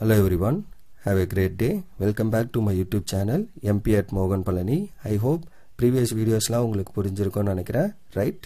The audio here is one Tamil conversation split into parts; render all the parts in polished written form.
Hello everyone, have a great day. Welcome back to my YouTube channel MP at Mogan Palani. I hope previous videos la உங்களுக்கு புரிஞ்சிருக்கும்னு நினைக்கிறேன், right?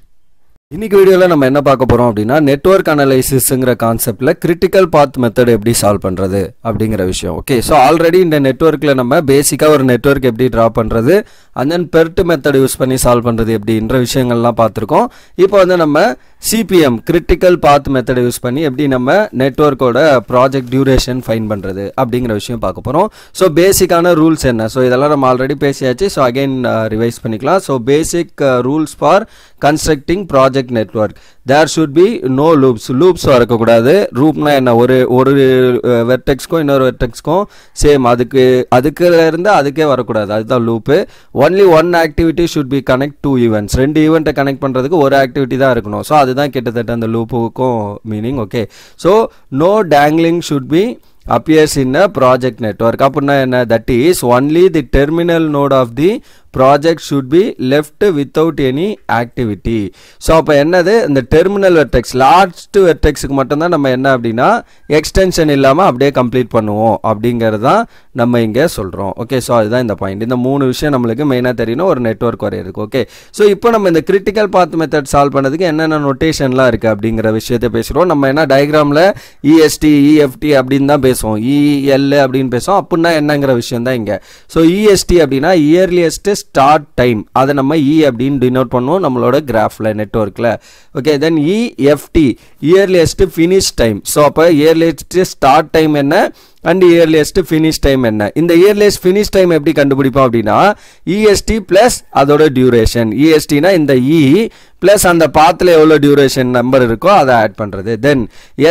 இன்னைக்கு வீடியோல நம்ம என்ன பார்க்க போறோம் அப்படினா நெட்வொர்க் அனலைசிஸ்ங்கற கான்செப்ட்ல கிரிட்டிக்கல் பாத் மெத்தட் எப்படி சால்வ் பண்றது அப்படிங்கற விஷயம். ஓகே, சோ ஆல்ரெடி இந்த நெட்வொர்க்ல நம்ம பேசிக்கா ஒரு நெட்வொர்க் எப்படி டிரா பண்றது and then PERT method use பண்ணி சால்வ் பண்றது எப்படின்ற விஷயங்கள்லாம் பார்த்திருக்கோம். இப்போ வந்து நம்ம CPM critical path method use பண்ணி எப்படி நம்ம நெட்வொர்க்கோட ப்ராஜெக்ட் டியூரேஷன் ஃபைண்ட் பண்றது அப்படிங்கற விஷயம் பார்க்க போறோம். சோ பேசிக்கான ரூல்ஸ் என்ன? சோ இதெல்லாம் நம்ம ஆல்ரெடி பேசியாச்சு. சோ அகைன் ரிவைஸ் பண்ணிக்கலாம். So basic rules for constructing project network. There should be no loops. Loops வரக்க கூடாது. லூப்னா என்ன? ஒரு வெர்டெக்ஸ்க்கும் இன்னொரு வெர்டெக்ஸ்க்கும் சேம் அதுக்குல இருந்து அதுக்கே வரக்கூடாது. அதுதான் loop. Only one activity should be connect two events. ரெண்டு ஈவெண்ட்டை கனெக்ட் பண்றதுக்கு ஒரு ஆக்டிவிட்டி தான் இருக்கணும். ஸோ அதுதான் கிட்டத்தட்ட அந்த லூப்புக்கும் மீனிங். Okay, so no dangling should be appears in a project network. அப்படின்னா என்ன? That is only the terminal node of the project should be left without any activity. So அப்போ என்னது? இந்த டெர்மினல் வெர்டெக்ஸ் லாஸ்ட் வெர்டெக்ஸுக்கு மட்டும்தான் நம்ம என்ன அப்படின்னா எக்ஸ்டென்ஷன் இல்லாமல் அப்படியே கம்ப்ளீட் பண்ணுவோம் அப்படிங்கிறது தான் நம்ம இங்கே சொல்கிறோம். ஓகே, ஸோ அதுதான் இந்த பாயிண்ட். இந்த மூணு விஷயம் நம்மளுக்கு மெயினாக தெரியணும் ஒரு நெட்வொர்க் வரையிருக்கு. ஓகே, ஸோ இப்போ நம்ம இந்த கிரிட்டிக்கல் பாத் மெத்தட் சால்வ் பண்ணதுக்கு என்னென்ன நொட்டேஷன்லாம் இருக்குது அப்படிங்கிற விஷயத்தை பேசுகிறோம். நம்ம என்ன டயக்ராமில் EST EFT அப்படின்னு தான் பேசுவோம், EL அப்படின்னு பேசுவோம். அப்படின்னா என்னங்கிற விஷயம் தான் இங்கே. ஸோ EST அப்படின்னா இயர்லியஸ்ட் ஸ்டார்ட் டைம், அதை நம்ம E அப்படின்னு டினோட் பண்ணுவோம் நம்மளோட கிராஃப்ல நெட்வொர்க்ல. ஓகே, தென் EFT earliest finish time. So அப்போ இயர்லியஸ்ட் ஸ்டார்ட் டைம் என்ன அண்ட் இயர்லியஸ்ட் ஃபினிஷ் டைம் என்ன? இந்த இயர்லியஸ்ட் ஃபினிஷ் டைம் எப்படி கண்டுபிடிப்போம் அப்படின்னா EST பிளஸ் அதோட டியூரேஷன். ESTனா இந்த E பிளஸ் அந்த பாத்தில் எவ்வளோ டியூரேஷன் நம்பர் இருக்கோ அதை ஆட் பண்ணுறது. தென்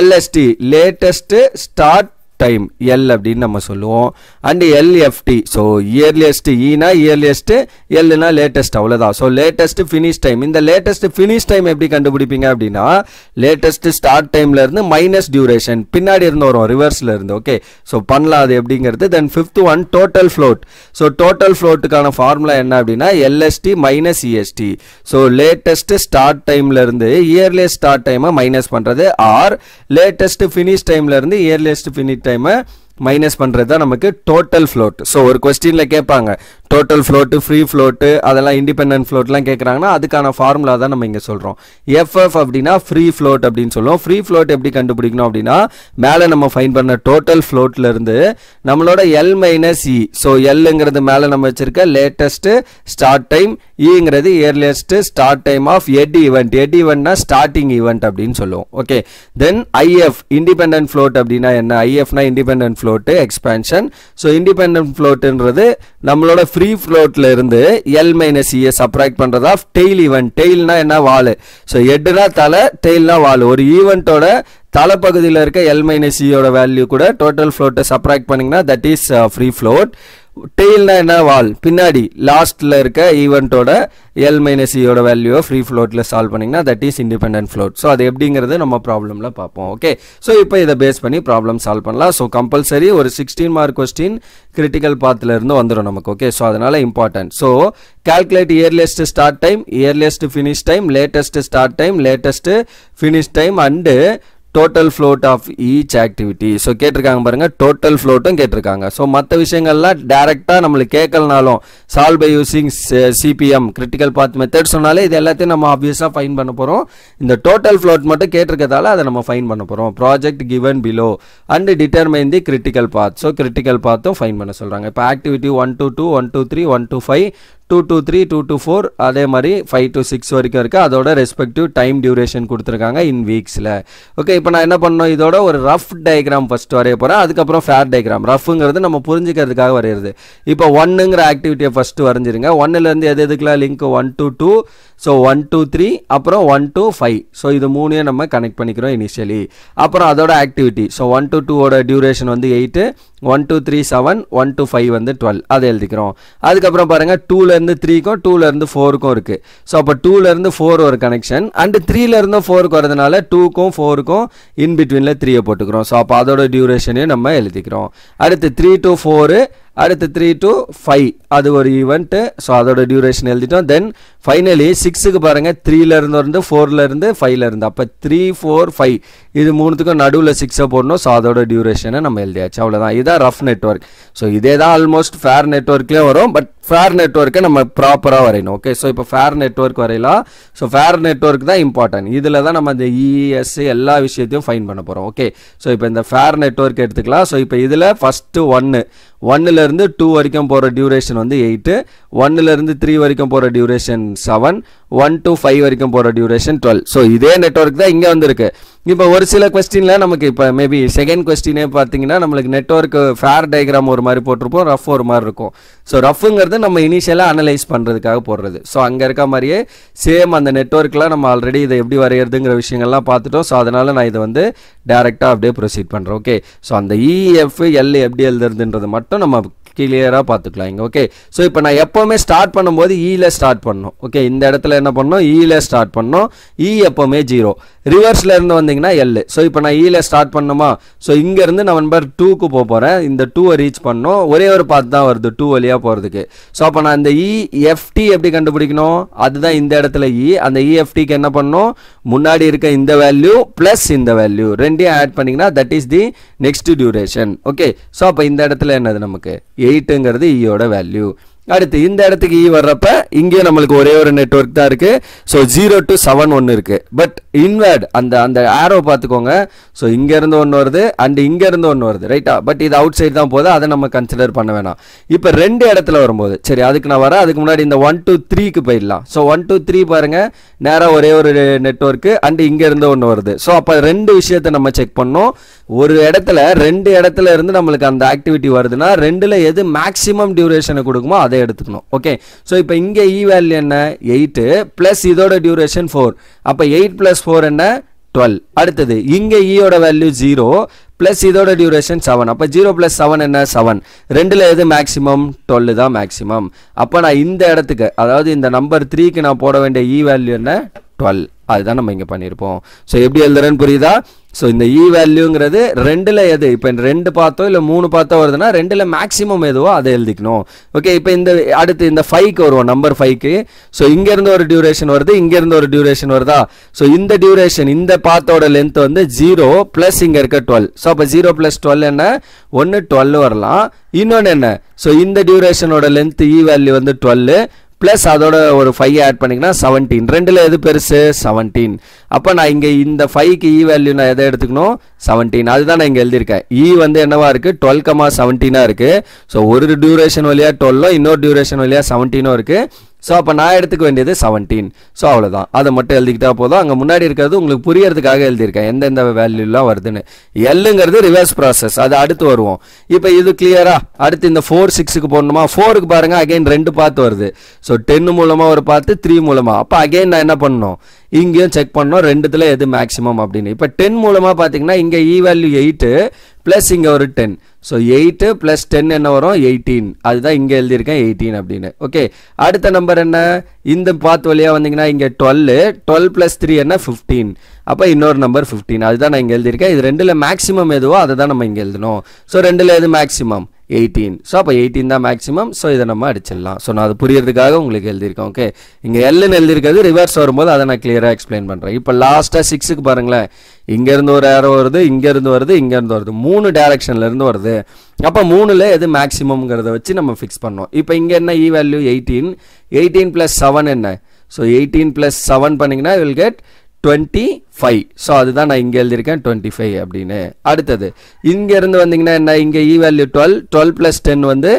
LST latest start time L அப்படின்னு நம்ம சொல்லுவோம். அண்ட் LFT ஸோ இயர்லியஸ்ட் ஈனா இயர்லியஸ்ட், எல்னா லேட்டஸ்ட், அவ்வளோதான். So latest finish time. இந்த லேட்டஸ்ட் ஃபினிஷ் டைம் எப்படி கண்டுபிடிப்பீங்க அப்படின்னா லேட்டஸ்ட் ஸ்டார்ட் டைம்ல இருந்து மைனஸ் டியூரேஷன் பின்னாடி இருந்து வரும், ரிவர்ஸ்ல இருந்து. ஓகே, ஸோ பண்ணலாம் அது எப்படிங்கிறது. Then fifth one total float. So total ஃப்ளோட்டுக்கான ஃபார்முலா என்ன அப்படின்னா LST minus EST. So latest start டைம்ல இருந்து இயர்லியஸ்ட் ஸ்டார்ட் டைமை மைனஸ் பண்றது, ஆர் லேட்டஸ்ட் ஃபினிஷ் டைம்ல இருந்து இயர்லியஸ்ட் ஃபினிஷ் டைமை மைனஸ் பண்றது தான் நமக்கு டோட்டல் ஃப்ளோட். ஸோ ஒரு கொஸ்டின்ல கேட்பாங்க டோட்டல் ஃப்ளோட்டு, ஃப்ரீ ஃப்ளோட்டு, அதெல்லாம் இண்டிபெண்டன்ட் ஃப்ளோட்லாம் கேட்குறாங்கன்னா அதுக்கான ஃபார்முலா தான் நம்ம இங்கே சொல்கிறோம். FF அப்படின்னா ஃப்ரீ ஃப்ளோட் அப்படின்னு சொல்லுவோம். ஃப்ரீ ஃப்ளோட் எப்படி கண்டுபிடிக்கணும் அப்படின்னா மேலே நம்ம ஃபைன் பண்ண டோட்டல் ஃப்ளோட்ல இருந்து நம்மளோட L மைனஸ் E. ஸோ Lங்கிறது மேலே நம்ம வச்சிருக்க லேட்டஸ்ட் ஸ்டார்ட் டைம், Eங்கிறது இயர்லியஸ்ட் ஸ்டார்ட் டைம் ஆஃப் எட் ஈவெண்ட். எட் ஈவெண்ட்னா ஸ்டார்டிங் ஈவெண்ட் அப்படின்னு சொல்லுவோம். Okay, then IF independent float அப்படின்னா என்ன? IFனா independent float expansion. So independent ஃப்ளோட்ன்றது நம்மளோட ஃப்ரீ ஃப்ளோட்ல இருந்து L மைனஸ் E சப்ராக்ட் பண்றது ஆஃப் டெய்ல் ஈவெண்ட். டெய்ல்னா என்ன? வால். ஸோ ஹெட்னா தலை, டெய்ல்னா வால். ஒரு ஈவெண்ட்டோட தலைப்பகுதியில் இருக்க L மைனஸ் E வேல்யூ கூட டோட்டல் ஃப்ளோட்டை சப்ராக்ட் பண்ணீங்கன்னா தட் இஸ் ஃப்ரீ ஃப்ளோட். டெய்ல்னா என்ன? வால். பின்னாடி லாஸ்ட்ல இருக்க ஈவெண்ட்டோட L மைனஸ் E வேல்யூவை ஃப்ரீ ஃப்ளோட்ல சால்வ் பண்ணீங்கன்னா that is independent float. So அது எப்படிங்கிறது நம்ம ப்ராப்ளம்ல பார்ப்போம். ஓகே, ஸோ இப்போ இதை பேஸ் பண்ணி ப்ராப்ளம் சால்வ் பண்ணலாம். ஸோ கம்பல்சரி ஒரு 16 மார்க் கொஸ்டின் கிரிட்டிக்கல் பாத்ல இருந்து வந்துடும் நமக்கு. ஓகே, ஸோ அதனால important. So calculate earliest start time, earliest finish time, latest start time, latest finish time and total float of each activity. So கேட்டிருக்காங்க பாருங்க, டோட்டல் ஃப்ளோட்டும் கேட்டிருக்காங்க. ஸோ மற்ற விஷயங்கள்லாம் டைரக்டாக நம்மளுக்கு கேட்கலனாலும் solve by using CPM critical path method சொன்னாலே இது எல்லாத்தையும் நம்ம ஆப்வியஸாக ஃபைன் பண்ண போகிறோம். இந்த டோட்டல் ஃப்ளோட் மட்டும் கேட்டிருக்கதால அதை நம்ம ஃபைன் பண்ண போகிறோம். Project given below and determine the critical path. So critical பாத்தும் ஃபைன் பண்ண சொல்கிறாங்க. இப்போ activity 1 to 2, 1 to 3, 1 to 5, 2 to 3, 2 to 4, அதே மாதிரி 5 to 6 வரைக்கும் இருக்குது. அதோட ரெஸ்பெக்டிவ் டைம் டியூரேஷன் கொடுத்துருக்காங்க இன் வீக்ஸில். ஓகே, இப்போ நான் என்ன பண்ணணும்? இதோட ஒரு ரஃப் டயக்ராம் ஃபர்ஸ்ட் வரைய போகிறேன். அதுக்கப்புறம் ஃபேர் டயக்ராம். ரஃப்ங்கிறது நம்ம புரிஞ்சுக்கிறதுக்காக வரையிறது. இப்போ 1ங்கிற ஆக்டிவிட்டியை ஃபர்ஸ்ட் வரைஞ்சிருங்க. 1லேருந்து எதுக்கெல்லாம் லிங்க்? 1 to 2, ஸோ 1 to 3, அப்புறம் 1 to 5. ஸோ இது மூணையும் நம்ம கனெக்ட் பண்ணிக்கிறோம் இனிஷியலி. அப்புறம் அதோட ஆக்டிவிட்டி. ஸோ 1 to 2 டியூரேஷன் வந்து 8, 1 to 3 7, 1 to 5 வந்து 12. அதை எழுதிக்கிறோம். அதுக்கப்புறம் பாருங்க 2லேருந்து 3க்கும் 2லேருந்து 4க்கும் இருக்கு. ஸோ அப்போ 2லேருந்து 4 ஒரு கனெக்ஷன் அண்ட் 3லேருந்து 4க்கு வரதுனால 2க்கும் 4க்கும் இன் பிட்வீனில் 3 போட்டுக்கிறோம். ஸோ அப்போ அதோட டியூரேஷனையும் நம்ம எழுதிக்கிறோம். அடுத்து 3 to 4 அடுத்து 3 to 5 அது ஒரு ஈவெண்ட். ஸோ அதோட டியூரேஷன் எழுதிட்டோம். தென் ஃபைனலி 6க்கு பாருங்க 3ல இருந்து வந்து 4ல இருந்து 5ல இருந்து, அப்போ 3 4 5 இது மூணுத்துக்கும் நடுவில் 6 போடணும். ஸோ அதோட டியூரேஷனை நம்ம எழுதியாச்சு. அவ்வளோதான். இதுதான் ரஃப் நெட்வொர்க். ஸோ இதே தான் ஆல்மோஸ்ட் ஃபேர் நெட்வொர்க்லேயே வரும். பட் ஃபேர் நெட்வொர்க்கை நம்ம ப்ராப்பராக வரையணும். ஓகே, ஸோ இப்போ ஃபேர் நெட்வொர்க் வரையலாம். ஸோ ஃபேர் நெட்வொர்க் தான் இம்பார்ட்டன்ட். இதில் தான் நம்ம இந்த இஎஸ் எல்லா விஷயத்தையும் ஃபைன் பண்ண போகிறோம். ஓகே, ஸோ இப்போ இந்த ஃபேர் நெட்வொர்க் எடுத்துக்கலாம். ஸோ இப்போ இதில் ஃபஸ்ட்டு 1லேருந்து 2 வரைக்கும் போகிற டியூரேஷன் வந்து 8, 1லேருந்து 3 வரைக்கும் போகிற டியூரேஷன் 7, 1 to 5 வரைக்கும் போகிற டியூரேஷன் 12. ஸோ இதே நெட்வொர்க் தான் இங்கே வந்துருக்கு. இப்போ ஒரு சில கொஸ்டினில் நமக்கு இப்போ மேபி செகண்ட் கொஸ்டினே பார்த்தீங்கன்னா நம்மளுக்கு நெட்வொர்க் ஃபேர் டயக்ராம் ஒரு மாதிரி போட்டிருப்போம், ரஃப் ஒரு மாதிரி இருக்கும். ஸோ ரஃப்புங்கிறது நம்ம இனிஷியலாக அனலைஸ் பண்ணுறதுக்காக போடுறது. ஸோ அங்கே இருக்க மாதிரியே சேம் அந்த நெட்வொர்க்கில் நம்ம ஆல்ரெடி இதை எப்படி வரைகிறதுங்கிற விஷயங்கள்லாம் பார்த்துட்டோம். ஸோ அதனால் நான் இதை வந்து டேரெக்டாக அப்படியே ப்ரொசீட் பண்ணுறேன். ஓகே, ஸோ அந்த இஎஃப் எல் எப்படி எழுதுறதுன்றது மட்டும் நம்ம கிளியராக பார்த்துக்கலாம் இங்கே. ஓகே, ஸோ இப்போ நான் எப்போவுமே ஸ்டார்ட் பண்ணும்போது ஈல ஸ்டார்ட் பண்ணணும். ஓகே, இந்த இடத்துல என்ன பண்ணணும், ஈல ஸ்டார்ட் பண்ணணும். இ எப்போவுமே 0, ரிவர்ஸில் இருந்து வந்தீங்கன்னா எல். ஸோ இப்போ நான் ஈல ஸ்டார்ட் பண்ணணுமா, ஸோ இங்கேருந்து நான் நம்பர் 2க்கு போகிறேன். இந்த 2வை ரீச் பண்ணணும். ஒரே ஒரு பாத் தான் வருது 2 வழியாக போகிறதுக்கு. ஸோ அப்போ நான் இந்த இஎஃப்டி எப்படி கண்டுபிடிக்கணும், அதுதான் இந்த இடத்துல இ. அந்த இஎஃப்டிக்கு என்ன பண்ணணும், முன்னாடி இருக்க இந்த வேல்யூ ப்ளஸ் இந்த வேல்யூ ரெண்டையும் ஆட் பண்ணிங்கன்னா that is the next duration. Okay, so அப்போ இந்த இடத்துல என்னது நமக்கு 8ங்கிறது ஈயோட வேல்யூ. அடுத்து இந்த இடத்துக்கு இ வர்றப்ப இங்கே நம்மளுக்கு ஒரே ஒரு நெட்வொர்க் தான் இருக்கு. ஸோ 0 to 7 ஒன்று இருக்கு. பட் இன்வெர்ட் அந்த ஆரோ பார்த்துக்கோங்க. ஸோ இங்கேருந்து ஒன்று வருது அண்ட் இங்கேருந்து ஒன்று வருது, ரைட்டா? பட் இது அவுட் சைடு தான் போகுது, அதை நம்ம கன்சிடர் பண்ண வேணாம். இப்போ 2 இடத்துல வரும்போது சரி, அதுக்கு நான் வரேன். அதுக்கு முன்னாடி இந்த 1 to 3க்கு போயிடலாம். ஸோ 1 to 3 பாருங்க, நேராக ஒரே ஒரு நெட்வொர்க்கு அண்ட் இங்கேருந்து ஒன்று வருது. ஸோ அப்போ 2 விஷயத்தை நம்ம செக் பண்ணோம். ஒரு இடத்துல 2 இடத்துல இருந்து நம்மளுக்கு அந்த ஆக்டிவிட்டி வருதுன்னா 2ல் எது மேக்ஸிமம் டியூரேஷனை கொடுக்குமோ அதை எடுத்துக்கணும். ஓகே, ஸோ இப்போ இங்கே இ வேல்யூ என்ன 8 ப்ளஸ் இதோட டியூரேஷன் 4. அப்போ 8 + 4 என்ன 12. அடுத்தது இங்கே ஈயோட வேல்யூ 0 ப்ளஸ் இதோட டியூரேஷன் 7. அப்போ 0 + 7 என்ன 7. 2ல் எது மேக்ஸிமம் 12 தான் மேக்ஸிமம். அப்போ நான் இந்த இடத்துக்கு, அதாவது இந்த நம்பர் 3க்கு நான் போட வேண்டிய இ வேல்யூ என்ன 12. அதுதான் நம்ம இங்கே பண்ணியிருப்போம். ஸோ எப்படி எழுதுறேன்னு புரியுதா? ஸோ இந்த இ வேல்யூங்கிறது 2ல் எது, இப்போ 2 பார்த்தோ இல்லை 3 பார்த்தோ வருதுன்னா 2ல் மேக்ஸிமம் எதுவோ அதை எழுதிக்கணும். ஓகே, இப்போ இந்த அடுத்து இந்த 5க்கு வருவோம், நம்பர் 5க்கு. ஸோ இங்கேருந்து ஒரு டியூரேஷன் வருது, இங்கேருந்து ஒரு டியூரேஷன் வருதா? ஸோ இந்த டியூரேஷன் இந்த பாத்தோட லென்த் வந்து 0 ப்ளஸ் இங்கே இருக்க 12. ஸோ அப்போ 0 + 12 என்ன, ஒன்று 12 வரலாம். இன்னொன்று என்ன, ஸோ இந்த டியூரேஷனோட லென்த் இ வேல்யூ வந்து 12 ப்ளஸ் அதோட ஒரு 5 ஆட் பண்ணிங்கன்னா 17. 2ல் எது பெருசு 17. அப்போ நான் இங்கே இந்த 5க்கு இ வேல்யூ நான் எதை எடுத்துக்கணும் 17. அதுதான் நான் இங்கே எழுதியிருக்கேன். இ வந்து என்னவா இருக்குது 12,17 இருக்குது. ஸோ ஒரு டியூரேஷன் வழியாக 12, இன்னொரு டியூரேஷன் வழியாக 17 இருக்குது. ஸோ அப்போ நான் எடுத்துக்க வேண்டியது 17. ஸோ அவ்வளோதான், அதை மட்டும் எழுதிக்கிட்டா போதும். அங்கே முன்னாடி இருக்கிறது உங்களுக்கு புரியறதுக்காக எழுதியிருக்கேன் எந்தெந்த வேல்யூலாம் வருதுன்னு. எல்லுங்கிறது ரிவர்ஸ் ப்ராசஸ், அது அடுத்து வருவோம். இப்போ இது கிளியரா? அடுத்து இந்த 4 6க்கு போடணுமா? 4க்கு பாருங்க, அகைன் 2 பாத்து வருது. ஸோ 10 மூலமாக ஒரு பாத்து, 3 மூலமாக. அப்போ அகைன் நான் என்ன பண்ணணும், இங்கேயும் செக் பண்ணோம் 2த்துல எது மேக்ஸிமம் அப்படின்னு. இப்போ 10 மூலமாக பார்த்தீங்கன்னா இங்கே இ வேல்யூ 8 ப்ளஸ் இங்கே ஒரு 10. ஸோ 8 + 10 என்ன வரும் 18. அதுதான் இங்கே எழுதியிருக்கேன் 18 அப்படின்னு. ஓகே, அடுத்த நம்பர் என்ன, இந்த பாத் வழியாக வந்தீங்கன்னா இங்கே 12 + 3 என்ன 15. அப்போ இன்னொரு நம்பர் 15. அதுதான் நான் இங்கே எழுதியிருக்கேன். இது 2ல் மேக்ஸிமம் எதுவோ அதை தான் நம்ம இங்கே எழுதணும். ஸோ 2ல் எது மேக்ஸிமம் 18. ஸோ அப்போ 18 தான் மேக்ஸிமம். ஸோ இதை நம்ம அடிச்சிடலாம். ஸோ நான் அது புரியறதுக்காக உங்களுக்கு எழுதியிருக்கேன். ஓகே, இங்கே எல்லுன்னு எழுதியிருக்கிறது, ரிவர்ஸ் வரும்போது அதை நான் கிளியராக எக்ஸ்பிளைன் பண்ணுறேன். இப்போ லாஸ்ட்டாக 6க்கு பாருங்களேன், இங்கேருந்து ஒரு ஏரோ வருது, இங்கேருந்து வருது, இங்கேருந்து வருது, 3 டைரக்ஷன்லேருந்து வருது. அப்போ 3ல் எது மேக்ஸிமம்ங்கிறத வச்சு நம்ம ஃபிக்ஸ் பண்ணோம். இப்போ இங்கே என்ன இ வேல்யூ 18. 18 + 7 என்ன, ஸோ 18 + 7 பண்ணிங்கன்னா வில் கெட் 25. ஸோ அதுதான் நான் இங்கே எழுதியிருக்கேன் 25 அப்படின்னு. அடுத்தது இங்கேருந்து வந்தீங்கன்னா என்ன, இங்கே இ வேல்யூ 12 + 10 வந்து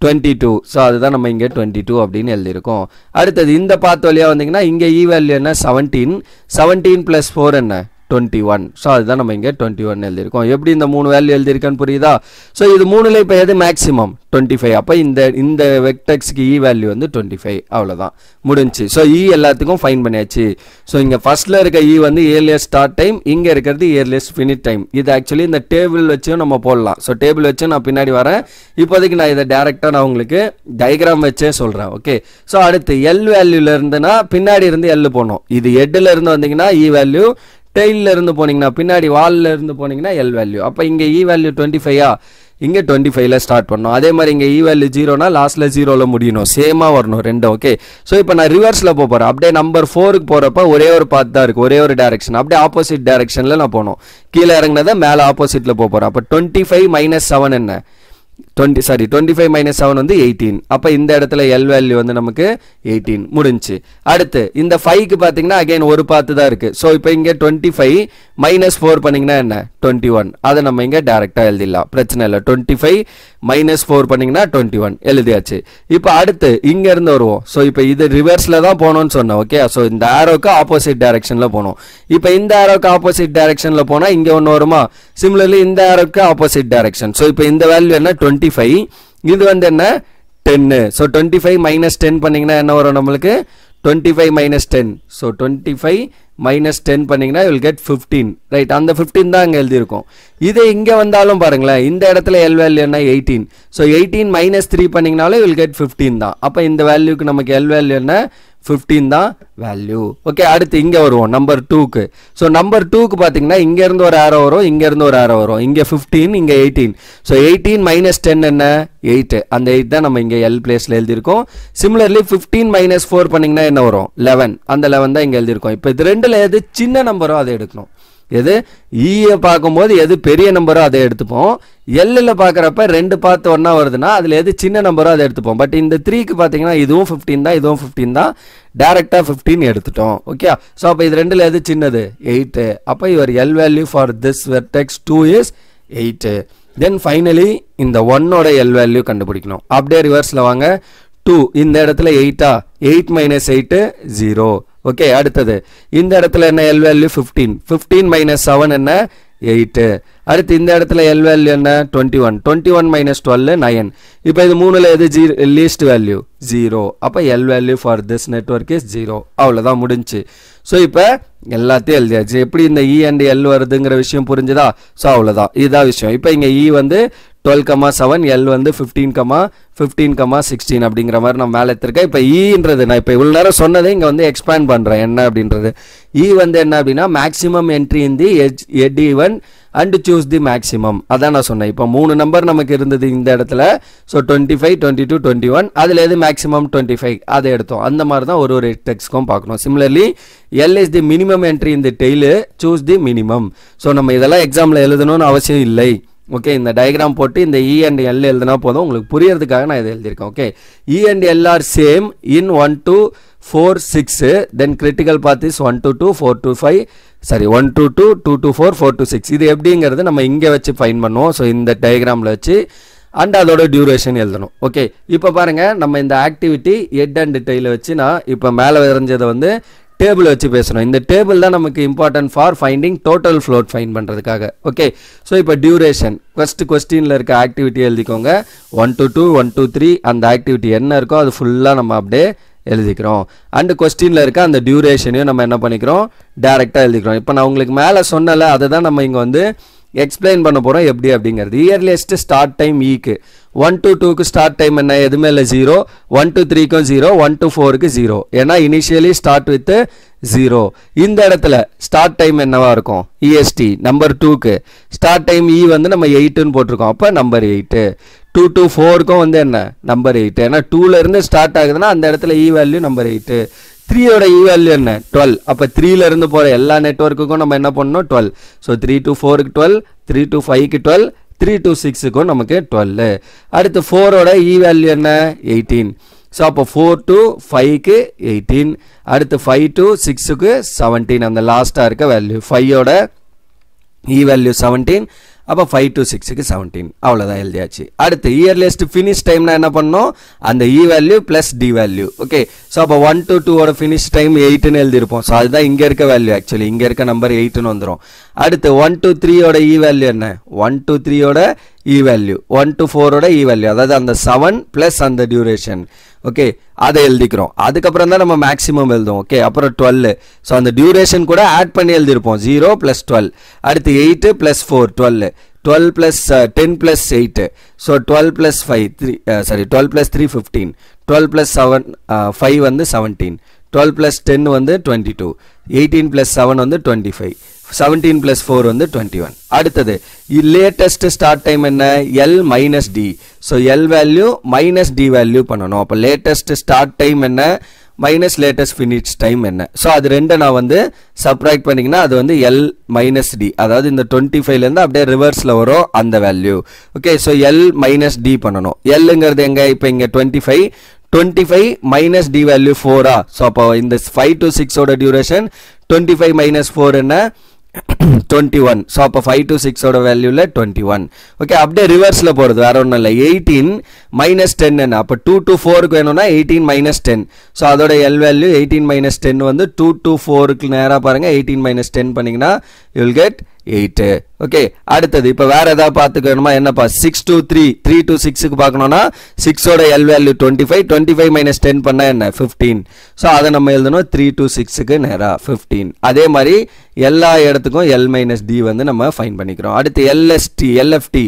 22. ஸோ அதுதான் நம்ம இங்கே 22 அப்படின்னு எழுதியிருக்கோம். அடுத்தது இந்த பாத் வழியாக வந்தீங்கன்னா இங்கே இ வேல்யூ என்ன 17 + 4 என்ன 21. ஸோ அதுதான் நம்ம இங்கே 21 எழுதியிருக்கோம். எப்படி இந்த 3 வேல்யூ எழுதியிருக்கேன்னு புரியுதா? ஸோ இது 3ல் இப்போ எது மேக்ஸிமம் 25. அப்போ இந்த வெக்டர்ஸ்க்கு இ வேல்யூ வந்து 25. அவ்வளோதான், முடிஞ்சு. ஸோ இ எல்லாத்துக்கும் ஃபைன் பண்ணியாச்சு. ஸோ இங்கே ஃபர்ஸ்ட்டில் இருக்க இ வந்து இயர்லியஸ்ட் ஸ்டார்ட் டைம், இங்கே இருக்கிறது இயர்லியஸ்ட் ஃபினிட் டைம். இது ஆக்சுவலி இந்த டேபிள் வச்சும் நம்ம போடலாம். ஸோ டேபிள் வச்சு நான் பின்னாடி வரேன். இப்போதைக்கு நான் இதை டேரெக்டாக நான் உங்களுக்கு டயக்ராம் வச்சே சொல்கிறேன். ஓகே, ஸோ அடுத்து எல் வேல்யூவில் இருந்துன்னா பின்னாடி இருந்து எல் போடணும். இது ஹெட்டில் இருந்து வந்தீங்கன்னா இ வேல்யூ, டெயிலில் இருந்து போனீங்கன்னா பின்னாடி வாலில் இருந்து போனீங்கன்னா எல் வேல்யூ. அப்போ இங்கே இ வேல்யூ 25. இங்கே 25ல ஸ்டார்ட் பண்ணணும். அதே மாதிரி இங்கே இ வேல்யூ 0னா லாஸ்ட்டில் 0ல முடியணும், சேமாக வரணும் ரெண்டும். ஓகே, ஸோ இப்போ நான் ரிவர்ஸில் போகிறேன். அப்படியே நம்பர் 4க்கு போகிறப்ப ஒரே ஒரு பாத் தான் இருக்குது, ஒரே ஒரு டேரெக்ஷன். அப்படியே ஆப்போசிட் டேரெக்ஷனில் நான் போகணும். கீழே இறங்கினதை மேலே ஆப்போசிட்டில் போகிறேன். அப்போ 25 - 7 என்ன 25 - 7 வந்து 18. அப்போ இந்த இடத்துல எல் வேல்யூ வந்து நமக்கு 18 முடிஞ்சு. அடுத்து இந்த 5க்கு பார்த்தீங்கன்னா அகைன் ஒரு பாத்து தான் இருக்கு. ஸோ இப்போ இங்கே 25 - 4 பண்ணிங்கன்னா என்ன 21. அதை நம்ம இங்கே டேரெக்டாக எழுதிடலாம், பிரச்சனை இல்லை. 25 - 4 பண்ணிங்கன்னா 21 எழுதியாச்சு. இப்போ அடுத்து இங்கேருந்து வருவோம். ஸோ இப்போ இது ரிவர்ஸில் தான் போகணும்னு சொன்னோம். ஓகே, ஸோ இந்த ஆரோக்கு ஆப்போசிட் டைரக்ஷனில் போகணும். இப்போ இந்த ஆரோக்கு ஆப்போசிட் டைரக்ஷனில் போனால் இங்கே ஒன்று வருமா, சிமிலர்லி இந்த ஆரோக்கு ஆப்போசிட் டைரக்ஷன். ஸோ இப்போ இந்த வேல்யூ என்ன 25, இது வந்து என்ன 10. ஸோ 25 - 10 பண்ணிங்கன்னா என்ன வரும் நம்மளுக்கு 25 - 10. ஸோ 25 - 10 பண்ணிங்கன்னா you will get 15. ரைட், அந்த 15 தான் அங்கே எழுதியிருக்கும். இதே இங்கே வந்தாலும் பாருங்களேன், இந்த இடத்துல எல் வேல்யூ என்ன 18. ஸோ 18 - 3 பண்ணிங்கனாலும் you will get 15 தான். அப்போ இந்த வேல்யூக்கு நமக்கு எல் வேல்யூ என்ன 15 தான் வேல்யூ. ஓகே, அடுத்து இங்கே வருவோம் நம்பர் 2க்கு. ஸோ நம்பர் 2க்கு பார்த்தீங்கன்னா இங்கேருந்து ஒரு ஆரோ வரும், இங்கேருந்து ஒரு ஆரோ வரும். இங்கே 15, இங்கே 18. ஸோ 18 - 10 என்ன 8. அந்த 8 தான் நம்ம இங்கே எல் பிளேஸில் எழுதியிருக்கோம். சிமிலர்லி 15 - 4 பண்ணிங்கன்னா என்ன வரும் 11. அந்த 11 தான் இங்கே எழுதியிருக்கோம். இப்போ இது ரெண்டில் எது சின்ன நம்பரோ அதை எடுக்கணும். எது ஈயை பார்க்கும்போது எது பெரிய நம்பரோ அதை எடுத்துப்போம். எல்லில் பார்க்குறப்ப ரெண்டு பார்த்து ஒன்றா வருதுன்னா அதில் எது சின்ன நம்பரோ அதை எடுத்துப்போம். பட் இந்த 3க்கு பார்த்தீங்கன்னா இதுவும் 15 தான், இதுவும் 15 தான், டேரெக்டாக 15 எடுத்துட்டோம். ஓகே, ஸோ அப்போ இது ரெண்டில் எது சின்னது 8. அப்போ your L value for this vertex 2 is 8. Then finally இந்த 1ஓட எல் வேல்யூ கண்டுபிடிக்கணும். அப்படியே ரிவர்ஸில் வாங்க. 2 இந்த இடத்துல 8ஆ, 8 - 8 0. ஓகே, அடுத்தது இந்த இடத்துல என்ன எல் வேல்யூ 15. 15 - 7 என்ன 8. அடுத்து இந்த இடத்துல எல் வேல்யூ என்ன 21. 21 - 12 9. இப்போ இது மூணுல எது லீஸ்ட் வேல்யூ 0. அப்போ L value for this network is 0. அவ்வளோதான் முடிஞ்சு. ஸோ இப்போ எல்லாத்தையும் எழுதியாச்சு. எப்படி இந்த இ அண்ட் எல் வருதுங்கிற விஷயம் புரிஞ்சுதா? ஸோ அவ்வளோதான், இதுதான் விஷயம். இப்போ இங்கே இ வந்து 12,7, எல் வந்து 15, 16 அப்படிங்கிற மாதிரி நான் மேலே எடுத்திருக்கேன். இப்போ ஈன்றது நான் இப்போ இவ்வளோ நேரம் சொன்னதை இங்கே வந்து எக்ஸ்பேண்ட் பண்ணுறேன். என்ன அப்படின்றது இ வந்து என்ன அப்படின்னா maximum entry in the head event and choose the maximum. அதான் நான் சொன்னேன். இப்போ 3 நம்பர் நமக்கு இருந்தது இந்த இடத்துல. ஸோ 25, 22, 21. அதில் எது மேக்ஸிமம் 25 அதை எடுத்தோம். அந்த மாதிரி தான் ஒரு டெக்ஸ்ட்க்கும் பார்க்கணும். Similarly L is the minimum entry இந்த tail, choose the minimum. So நம்ம இதெல்லாம் எக்ஸாமில் எழுதணும்னு அவசியம் இல்லை. ஓகே, இந்த டயக்ராம் போட்டு இந்த இ அண்ட் எல் எழுதுனா போதும். உங்களுக்கு புரியறதுக்காக நான் இதை எழுதியிருக்கேன். Okay, E and L are same in 1 to 4 6. Then critical path is 1 to 2 4 to 5 சரி 1 to 2 2 to 4 4 to 6. இது எப்படிங்கிறது நம்ம இங்கே வச்சு ஃபைன் பண்ணுவோம். ஸோ இந்த டயக்ராமில் வச்சு அண்ட் அதோட டியூரேஷன் எழுதணும். ஓகே, இப்போ பாருங்கள், நம்ம இந்த ஆக்டிவிட்டி ஹெட் அண்ட் டெய்ல வச்சு நான் இப்போ மேலே வரைஞ்சதை வந்து டேபிள் வச்சு பேசணும். இந்த டேபிள் தான் நமக்கு important for finding total float fine பண்ணுறதுக்காக. ஓகே, ஸோ இப்போ டியூரேஷன் ஃபர்ஸ்ட் கொஸ்டினில் இருக்க ஆக்டிவிட்டி எழுதிக்கோங்க. 1 to 2 1 to 3 அந்த ஆக்டிவிட்டி என்ன இருக்கோ அது ஃபுல்லாக நம்ம அப்படியே எழுதிக்கிறோம். அண்ட் கொஸ்டினில் இருக்க அந்த டியூரேஷனையும் நம்ம என்ன பண்ணிக்கிறோம் டேரெக்டாக எழுதிக்கிறோம். இப்போ நான் உங்களுக்கு மேலே சொன்னல அதை தான் நம்ம இங்கே வந்து எக்ஸ்பிளைன் பண்ண போகிறோம் எப்படி அப்படிங்கிறது. இயர்லியஸ்ட் ஸ்டார்ட் டைம் ஈக்கு 1 to 2க்கு ஸ்டார்ட் டைம் என்ன எதுவுமே இல்லை 0. 1 to 3க்கும் 0, 1 to 4க்கு 0. ஏன்னா இனிஷியலி ஸ்டார்ட் வித் 0. இந்த இடத்துல ஸ்டார்ட் டைம் என்னவா இருக்கும் இஎஸ்டி நம்பர் 2க்கு ஸ்டார்ட் டைம் இ வந்து நம்ம 8ன்னு போட்டிருக்கோம். அப்போ நம்பர் 8. 2 to 4க்கும் வந்து என்ன நம்பர் 8. ஏன்னா 2ல இருந்து ஸ்டார்ட் ஆகுதுன்னா அந்த இடத்துல இ வேல்யூ நம்பர் 8. 3யோட இ வேல்யூ என்ன 12. அப்போ 3ல இருந்து போகிற எல்லா நெட்வொர்க்குக்கும் நம்ம என்ன பண்ணணும் 12. ஸோ 3 to 4க்கு 12, 3 to 5க்கு 12, 3 to 6க்கும் நமக்கு 12. அடுத்து 4ஓட இ வேல்யூ என்ன 18. ஸோ அப்போ 4 to 5க்கு 18. அடுத்து 5 to 6க்கு 17. அந்த லாஸ்ட்டாக இருக்க வேல்யூ 5ஓட இ வேல்யூ 17. அப்போ 5 to 6க்கு 17. அவ்வளோதான் எழுதியாச்சு. அடுத்து இயர்லியஸ்ட் ஃபினிஷ் டைம்னா என்ன பண்ணணும் அந்த E value plus T value. Okay, so அப்போ 1 to 2ஓட ஃபினிஷ் டைம் 8ன்னு எழுதியிருப்போம். ஸோ அதுதான் இங்கே இருக்க வேல்யூ. ஆக்சுவலி இங்கே இருக்க நம்பர் 8ன்னு வந்துடும். அடுத்து 1 to 3ஓட இ வேல்யூ என்ன 1 to 3ஓட இ வேல்யூ 1 to 4ஓட இ வேல்யூ அதாவது அந்த 7 ப்ளஸ் அந்த டியூரேஷன். ஓகே, அதை எழுதிக்கிறோம். அதுக்கப்புறம் தான் நம்ம மேக்ஸிமம் எழுதுவோம். ஓகே, அப்புறம் 12. ஸோ அந்த டியூரேஷன் கூட ஆட் பண்ணி எழுதியிருப்போம் 0 + 12. அடுத்து 8 + 4 12. 12 + 10 + 8. ஸோ 12 + 5 12 + 3 15. 12 + 7 5 வந்து 17. 12 + 10 வந்து 22. 18 + 7 வந்து 25. 17 plus 4 வந்து 21. அடுத்தது latest start time என்ன L minus D. So L value minus D value பண்ணணும். அப்ப latest start time என்ன minus latest finish time என்ன. So அது ரெண்டு நான் வந்து subtract பண்ணிங்கன்னா அது வந்து L minus D. அதாவது இந்த 25 இருந்து அப்படியே ரிவர்ஸ்ல வரும் அந்த value. Okay, so L minus D பண்ணணும். Lங்கிறது எங்க இப்போ இங்க 25 minus D value 4 so அப்போ இந்த 5 to 6 ஓட duration 25 minus 4 என்ன 21 so அப்போ 5 to 6 ஓட வேல்யூல 21. ஓகே, அப்படியே ரிவர்ஸ்ல போறது வேற ஒண்ணும் இல்ல 18 minus 10 என்ன அப்போ 2 to 4 க்கு வேணும்னா 18 minus 10 so அதோட L வேல்யூ 18 minus 10 வந்து 2 to 4 க்கு நேரா பாருங்க 18 minus 10 பண்ணீங்கன்னா you will get 8. ஓகே, அடுத்தது இப்போ வேற ஏதாவது பார்த்துக்கணுமா என்னப்பா 6 to 3 to 6 க்கு பார்க்கணும்னா 6 ஓட L வேல்யூ 25 minus 10 பண்ணா என்ன 15 so அதை நம்ம எழுதணும் 3 to 6 க்கு நேரா 15. அதே மாதிரி எல்லா இடத்துக்கும் L minus D வந்து நம்ம ஃபைண்ட் பண்ணிக்கிறோம். அடுத்து LFT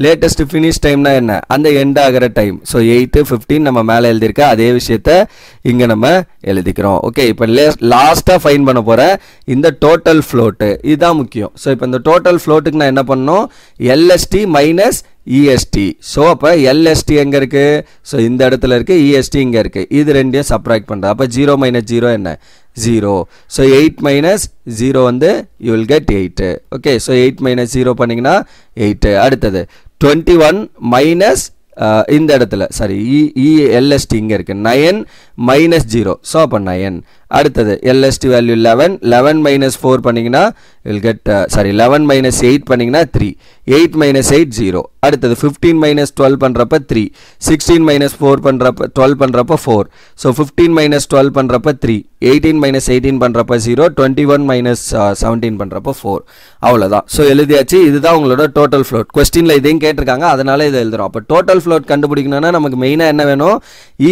லேட்டஸ்ட் ஃபினிஷ் டைம்னா என்ன அந்த எண்ட் ஆகிற டைம். ஸோ 8 15 நம்ம மேலே எழுதியிருக்க அதே விஷயத்த இங்கே நம்ம எழுதிக்கிறோம். ஓகே, இப்போ லாஸ்ட்டாக ஃபைண்ட் பண்ண போகிற இந்த டோட்டல் ஃப்ளோட்டு இதுதான் முக்கியம். ஸோ இப்போ இந்த டோட்டல் ஃப்ளோட்டுக்கு நான் என்ன பண்ணணும் LST மைனஸ் EST. ஸோ அப்போ LST எங்கே இருக்குது ஸோ இந்த இடத்துல இருக்குது EST இங்கே இருக்குது இது ரெண்டையும் சப்ராக்ட் பண்ணுறேன். அப்போ 0 minus 0 என்ன 0. ஸோ 8 minus 0 வந்து you will get 8. Okay, so 8 minus 0 பண்ணிங்கன்னா 8. அடுத்தது 21 minus இந்த இடத்துல சாரி LST இங்கே இருக்குது 9 minus 0 ஸோ அப்போ 9. அடுத்தது LST வேல்யூ 11 minus 4 பண்ணிங்கன்னா will get 11 minus 8 பண்ணிங்கன்னா 3 8 minus 8 0. அடுத்தது 15 minus 12 பண்ணுறப்ப 3 16 minus 4 பண்ணுறப்ப 12 பண்ணுறப்ப 4 ஸோ 15 minus 12 பண்ணுறப்ப 3 18 minus 18 பண்ணுறப்ப 0 21 minus 17 பண்ணுறப்ப 4. அவ்வளோதான். ஸோ எழுதியாச்சு. இதுதான் உங்களோட டோட்டல் ஃப்ளோட். கொஸ்டினில் இதையும் கேட்டிருக்காங்க அதனால இதை எழுதுறோம். அப்போ டோட்டல் ஃப்ளோட் கண்டுபிடிக்கணும்னா நமக்கு மெயினாக என்ன வேணும்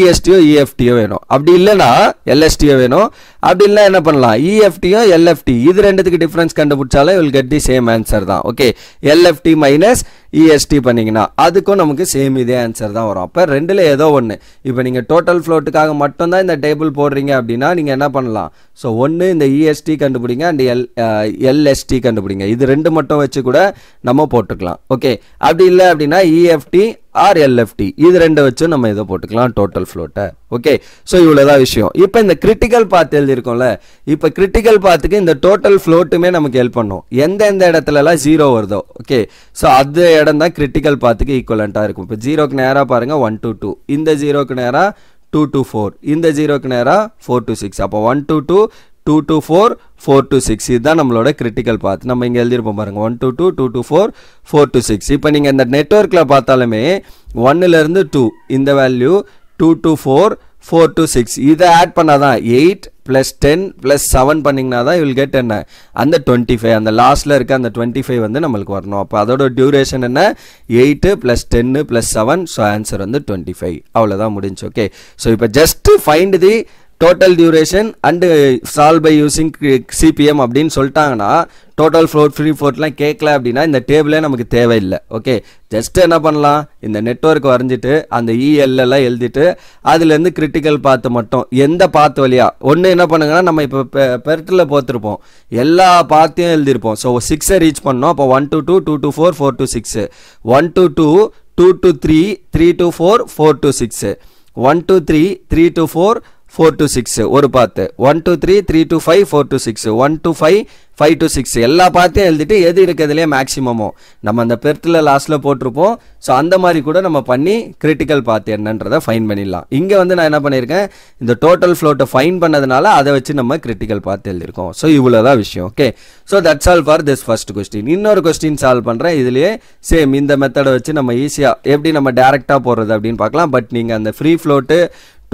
ESTயோ EFTயோ வேணும். அப்படி இல்லைன்னா LSTயோ வேணும். அப்படி இல்லை என்ன பண்ணலாம் EFTயோ LFT இது ரெண்டுத்துக்கு டிஃபரன்ஸ் கண்டுபிடிச்சாலே will get the same answer தான். ஓகே, LFT மைனஸ் EST பண்ணிங்கன்னா அதுக்கும் நமக்கு சேம் இதே ஆன்சர் தான் வரும். அப்போ ரெண்டில் ஏதோ ஒன்று. இப்போ நீங்கள் டோட்டல் ஃப்ளோட்டுக்காக மட்டும்தான் இந்த டேபிள் போடுறீங்க அப்படின்னா நீங்கள் என்ன பண்ணலாம் ஸோ ஒன்று இந்த EST கண்டுபிடிங்க அண்ட் LST கண்டுபிடிங்க. இது ரெண்டு மட்டும் வச்சு கூட நம்ம போட்டுக்கலாம். ஓகே, அப்படி இல்லை அப்படின்னா EFT ஆர் LFT இது ரெண்டு வச்சு நம்ம இதை போட்டுக்கலாம் டோட்டல் ஃப்ளோட்டை. ஓகே, ஸோ இவ்வளோதான் விஷயம். இப்போ இந்த கிரிட்டிக்கல் பாத் எழுதியிருக்கோம்ல இப்போ கிரிட்டிக்கல் பாத்துக்கு இந்த டோட்டல் ஃப்ளோட்டுமே நமக்கு ஹெல்ப் பண்ணும். எந்தெந்த இடத்துலலாம் 0 வருதோ ஓகே ஸோ அது இடம் தான் கிரிட்டிக்கல் பாத்துக்கு ஈக்குவலண்ட்டாக இருக்கும். இப்போ 0க்கு நேராக பாருங்கள் 1 to 2 இந்த 0க்கு நேராக 2 to 4 இந்த 0க்கு நேராக 4 to 6 அப்போ 1 to 2 2 to 4 4 to 6 இதுதான் நம்மளோட கிரிட்டிக்கல் பாத். நம்ம இங்கே எழுதிருப்போம் பாருங்க 1 to 2 2 to 4 4 to 6. இப்போ நீங்கள் இந்த நெட்வொர்க்கில் பார்த்தாலுமே 1லேருந்து 2 இந்த வேல்யூ 2 to 4 4 to 6 இதை ஆட் பண்ணாதான் 8 plus 10 plus 7 பண்ணிங்கன்னா தான் you will get என்ன அந்த 25 அந்த லாஸ்ட்டில் இருக்க அந்த 25 வந்து நம்மளுக்கு வரணும். அப்போ அதோட டியூரேஷன் என்ன 8 plus 10 plus 7 ஸோ ஆன்சர் வந்து 25. அவ்வளோதான் முடிஞ்சு. ஓகே, ஸோ இப்போ just find the total duration and solve by using CPM அப்படின்னு சொல்லிட்டாங்கன்னா டோட்டல் ஃப்ளோட் ஃப்ரீ ஃப்ளோட்லாம் கேட்கல அப்படின்னா இந்த டேபிளே நமக்கு தேவையில்லை. ஓகே, ஜஸ்ட் என்ன பண்ணலாம் இந்த நெட்வொர்க் வரைஞ்சிட்டு அந்த ELலாம் எழுதிட்டு அதுலேருந்து கிரிட்டிக்கல் பாத்து மட்டும் எந்த பாத்து வழியா ஒன்று என்ன பண்ணுங்கன்னா நம்ம இப்போ பெர்ட்டில் போத்திருப்போம் எல்லா பாத்தையும் எழுதியிருப்போம். ஸோ 6 ரீச் பண்ணோம். அப்போ 1 to 2 2 to 4 4 to 6 1 to 2 2 to 3 3 to 4 4 to 6 1 to 3 3 to 4 4 to 6 ஒரு பாத்து 1 to 3 3 to 5 4 to 6 1 to 5 5 to 6 எல்லா பாத்தையும் எழுதிட்டு எது இருக்கிறதுலே மேக்ஸிமமோ நம்ம அந்த பெர்ட்டில் லாஸ்ட்டில் போட்டிருப்போம். ஸோ அந்த மாதிரி கூட நம்ம பண்ணி கிரிட்டிக்கல் பாத் என்னன்றதை ஃபைன் பண்ணிடலாம். இங்கே வந்து நான் என்ன பண்ணியிருக்கேன் இந்த டோட்டல் ஃப்ளோட்டை ஃபைன் பண்ணதுனால அதை வச்சு நம்ம கிரிட்டிக்கல் பாத் எழுதியிருக்கோம். ஸோ இவ்வளோதான் விஷயம். Okay, so that's all for this first question. இன்னொரு கொஸ்டின் சால்வ் பண்ணுறேன். இதுலேயே சேம் இந்த மெத்தடை வச்சு நம்ம ஈஸியாக எப்படி நம்ம டேரெக்டாக போடுறது அப்படின்னு பார்க்கலாம். பட் நீங்கள் அந்த ஃப்ரீ ஃப்ளோட்டு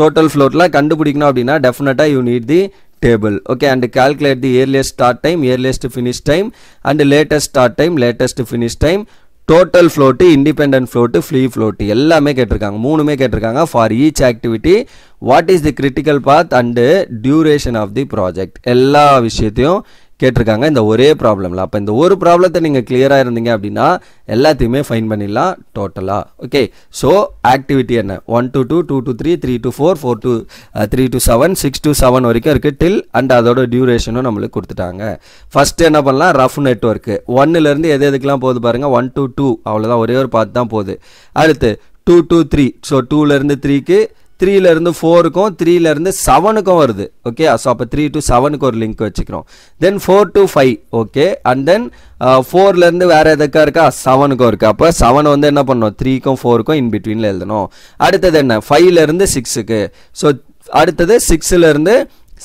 டோட்டல் ஃப்ளோட்லாம் கண்டுபிடிக்கணும் அப்படின்னா டெஃபினட்டாக you need the table. Okay, and calculate the earliest start time, earliest finish time and latest start time, latest finish time, total float, independent float, free float எல்லாமே கேட்டிருக்காங்க. மூணுமே கேட்டிருக்காங்க. For each activity what is the critical path and duration of the project எல்லா விஷயத்தையும் கேட்டிருக்காங்க இந்த ஒரே ப்ராப்ளமில். அப்போ இந்த ஒரு ப்ராப்ளத்தை நீங்கள் கிளியராக இருந்தீங்க அப்படின்னா எல்லாத்தையுமே ஃபைன் பண்ணிடலாம் டோட்டலாக. ஓகே, ஸோ ஆக்டிவிட்டி என்ன 1 to 2, 2 to 3, 3 to 4, 4 to 3 to 7, 6 to 7 வரைக்கும் இருக்குது டில் அண்ட் அதோட டியூரேஷனும் நம்மளுக்கு கொடுத்துட்டாங்க. ஃபஸ்ட்டு என்ன பண்ணலாம், ரஃப் நெட்வொர்க்கு 1லேருந்து எதுக்கெலாம் போகுது பாருங்கள், 1 to 2 அவ்வளோதான், ஒரே ஒரு பார்த்து தான் போகுது. அடுத்து 2 to 3, ஸோ 2லேருந்து 3க்கு, 3லேருந்து 4க்கும், 3லேருந்து 7க்கும் வருது. ஓகே, ஸோ அப்போ 3 to 7க்கு ஒரு லிங்க் வச்சுக்கிறோம். தென் 4 to 5, ஓகே, அண்ட் தென் 4லேருந்து வேறு எதுக்கா இருக்கா, 7க்கும் இருக்குது. அப்போ 7 வந்து என்ன பண்ணணும், 3க்கும் 4க்கும் இன்பிட்வீனில் எழுதணும். அடுத்தது என்ன, 5லேருந்து 6க்கு, ஸோ அடுத்தது 6லேருந்து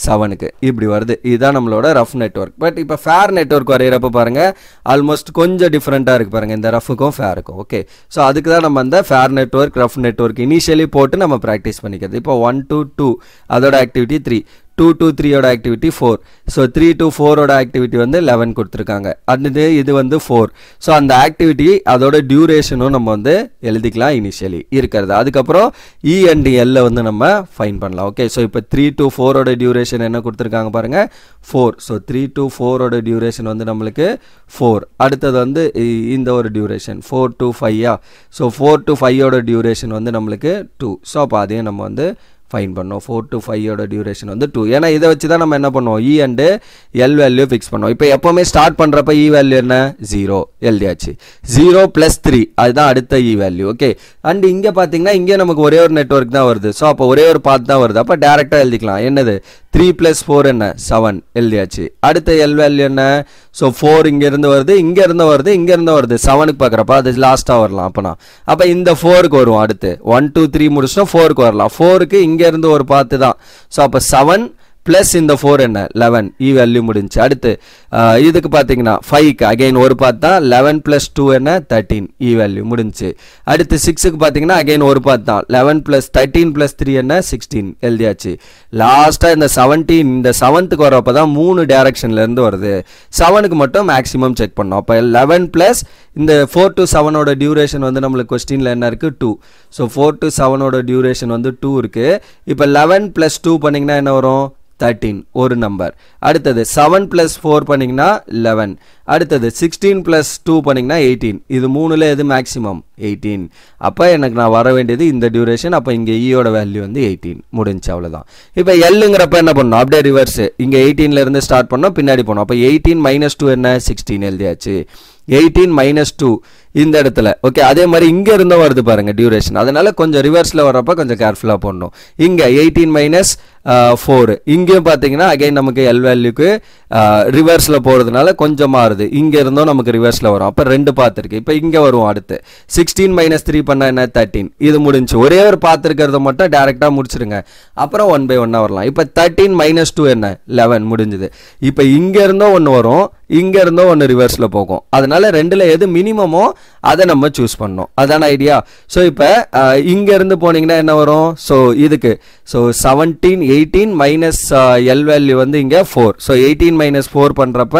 7க்கு இப்படி வருது. இதுதான் நம்மளோட ரஃப் நெட்வொர்க். பட் இப்போ ஃபேர் நெட்வொர்க் வரைகிறப்ப பாருங்கள் ஆல்மோஸ்ட் கொஞ்சம் டிஃப்ரெண்ட்டாக இருக்குது பாருங்கள் இந்த ரஃபுக்கும் ஃபேருக்கும். ஓகே, ஸோ அதுக்கு தான் நம்ம அந்த fair network rough network initially போட்டு நம்ம ப்ராக்டிஸ் பண்ணிக்கிறது. இப்போ 1 to 2 அதோட ஆக்டிவிட்டி 3, 2 to 3யோட ஆக்டிவிட்டி 4, ஸோ 3 to 4ஓட ஆக்டிவிட்டி வந்து 11 கொடுத்துருக்காங்க. அது இது வந்து 4. ஸோ அந்த ஆக்டிவிட்டி அதோட டியூரேஷனும் நம்ம வந்து எழுதிக்கலாம் இனிஷியலி இருக்கிறது. அதுக்கப்புறம் இ அண்ட் எல்ல வந்து நம்ம ஃபைன் பண்ணலாம். ஓகே, ஸோ இப்போ 3 to 4ஓட டியூரேஷன் என்ன கொடுத்துருக்காங்க பாருங்கள் 4. ஸோ 3 to 4ஓட டியூரேஷன் வந்து நம்மளுக்கு 4. அடுத்தது வந்து இந்த ஒரு டியூரேஷன் 4 to 5, ஸோ 4 to 5ஓட டியூரேஷன் வந்து நம்மளுக்கு 2. ஸோ அப்போ அதையும் நம்ம வந்து ஃபைன் பண்ணோம். 4 to 5ஓட டியூரேஷன் வந்து 2. ஏன்னா இதை வச்சு தான் நம்ம என்ன பண்ணுவோம், இ அண்டு எல் வேல்யூ ஃபிக்ஸ் பண்ணுவோம். இப்போ எப்போவுமே ஸ்டார்ட் பண்ணுறப்ப இ வேல்யூ என்ன 0 எழுதியாச்சு. 0 + 3 அதுதான் அடுத்த இ வேல்யூ. ஓகே, அண்ட் இங்கே பார்த்தீங்கன்னா இங்கே நமக்கு ஒரே ஒரு நெட்வொர்க் தான் வருது. ஸோ அப்போ ஒரே ஒரு பாத் தான் வருது. அப்போ டேரெக்டாக எழுதிக்கலாம். என்னது 3 + 4 என்ன 7 எழுதியாச்சு. அடுத்த எல் வேல்யூ என்ன, ஸோ 4 இங்கேருந்து வருது, இங்கேருந்து வருது, இங்கேருந்து வருது, 7க்கு பார்க்குறப்ப அது லாஸ்ட்டாக வரலாம். அப்போ இந்த 4க்கு வரும். அடுத்து 1 2 3 முடிச்சிட்டோம், 4க்கு வரலாம். 4க்கு இங்கேருந்து ஒரு பார்த்து தான். ஸோ அப்போ 7 ப்ளஸ் இந்த 4 என்ன 11 இ வேல்யூ முடிஞ்சு. அடுத்து இதுக்கு பார்த்தீங்கன்னா 5க்கு அகைன் ஒரு பார்த்து தான், 11 + 2 என்ன 13 இ வேல்யூ முடிஞ்சு. அடுத்து 6க்கு பார்த்தீங்கன்னா அகைன் ஒரு பார்த்து தான், 11 + 13 + 3 என்ன 16 எழுதியாச்சு. லாஸ்ட்டாக இந்த 17 இந்த 7க்கு வரப்போ தான் 3 டேரக்ஷன்லேருந்து வருது. 7க்கு மட்டும் மேக்ஸிமம் செக் பண்ணோம். அப்போ 11 ப்ளஸ் இந்த 4 to 7ஓட டியூரேஷன் வந்து நம்மளுக்கு கொஸ்டினில் என்ன இருக்குது 2. ஸோ 4 to 7ஓட டியூரேஷன் வந்து 2 இருக்குது. இப்போ 11 + 2 பண்ணிங்கன்னா என்ன வரும் 13 ஒரு நம்பர். அடுத்தது 7 + 4 பண்ணிங்கன்னா 11. அடுத்தது 16 + 2 பண்ணிங்கன்னா 18. இது 3ல் எது மேக்ஸிமம் 18. அப்போ எனக்கு நான் வர வேண்டியது இந்த டியூரேஷன். அப்போ இங்கே ஈயோட வேல்யூ வந்து 18 முடிஞ்சு. அவ்வளோதான். இப்போ எல்லுங்கிறப்ப என்ன பண்ணணும், அப்படியே ரிவர்ஸு இங்கே 18லேருந்து ஸ்டார்ட் பண்ணோம், பின்னாடி போனோம். அப்போ 18 - 2 என்ன 16 எழுதியாச்சு. 18 - 2 இந்த இடத்துல. ஓகே, அதே மாதிரி இங்கே இருந்தும் வருது பாருங்க டியூரேஷன். அதனால கொஞ்சம் ரிவர்ஸில் வரப்போ கொஞ்சம் கேர்ஃபுல்லாக போடணும். இங்கே 18 - 4 இங்கேயும் பார்த்தீங்கன்னா அகைன் நமக்கு எல் வேல்யூக்கு ரிவர்ஸில் போகிறதுனால கொஞ்சம் மாறுது. இங்கே இருந்தும் நமக்கு ரிவர்ஸில் வரும். அப்போ 2 பார்த்துருக்கு. இப்போ இங்கே வரும். அடுத்து 16 - 3 பண்ணால் என்ன 13 இது முடிஞ்சு. ஒரே ஒரு பார்த்துருக்கிறத மட்டும் டேரெக்டாக முடிச்சிருங்க. அப்புறம் 1 by 1 வரலாம். இப்போ 13 - 2 என்ன 11 முடிஞ்சுது. இப்போ இங்கே இருந்தும் ஒன்று வரும், இங்கே இருந்தும் ஒன்று ரிவர்ஸில் போகும். அதனால 2ல் எது மினிமமோ அதை நம்ம சூஸ் பண்ணோம். அதான ஐடியா. ஸோ இப்போ இங்கேருந்து போனீங்கன்னா என்ன வரும், ஸோ இதுக்கு ஸோ 17 18 மைனஸ் எல் வேல்யூ வந்து இங்கே 4. ஸோ 18 - 4 பண்ணுறப்ப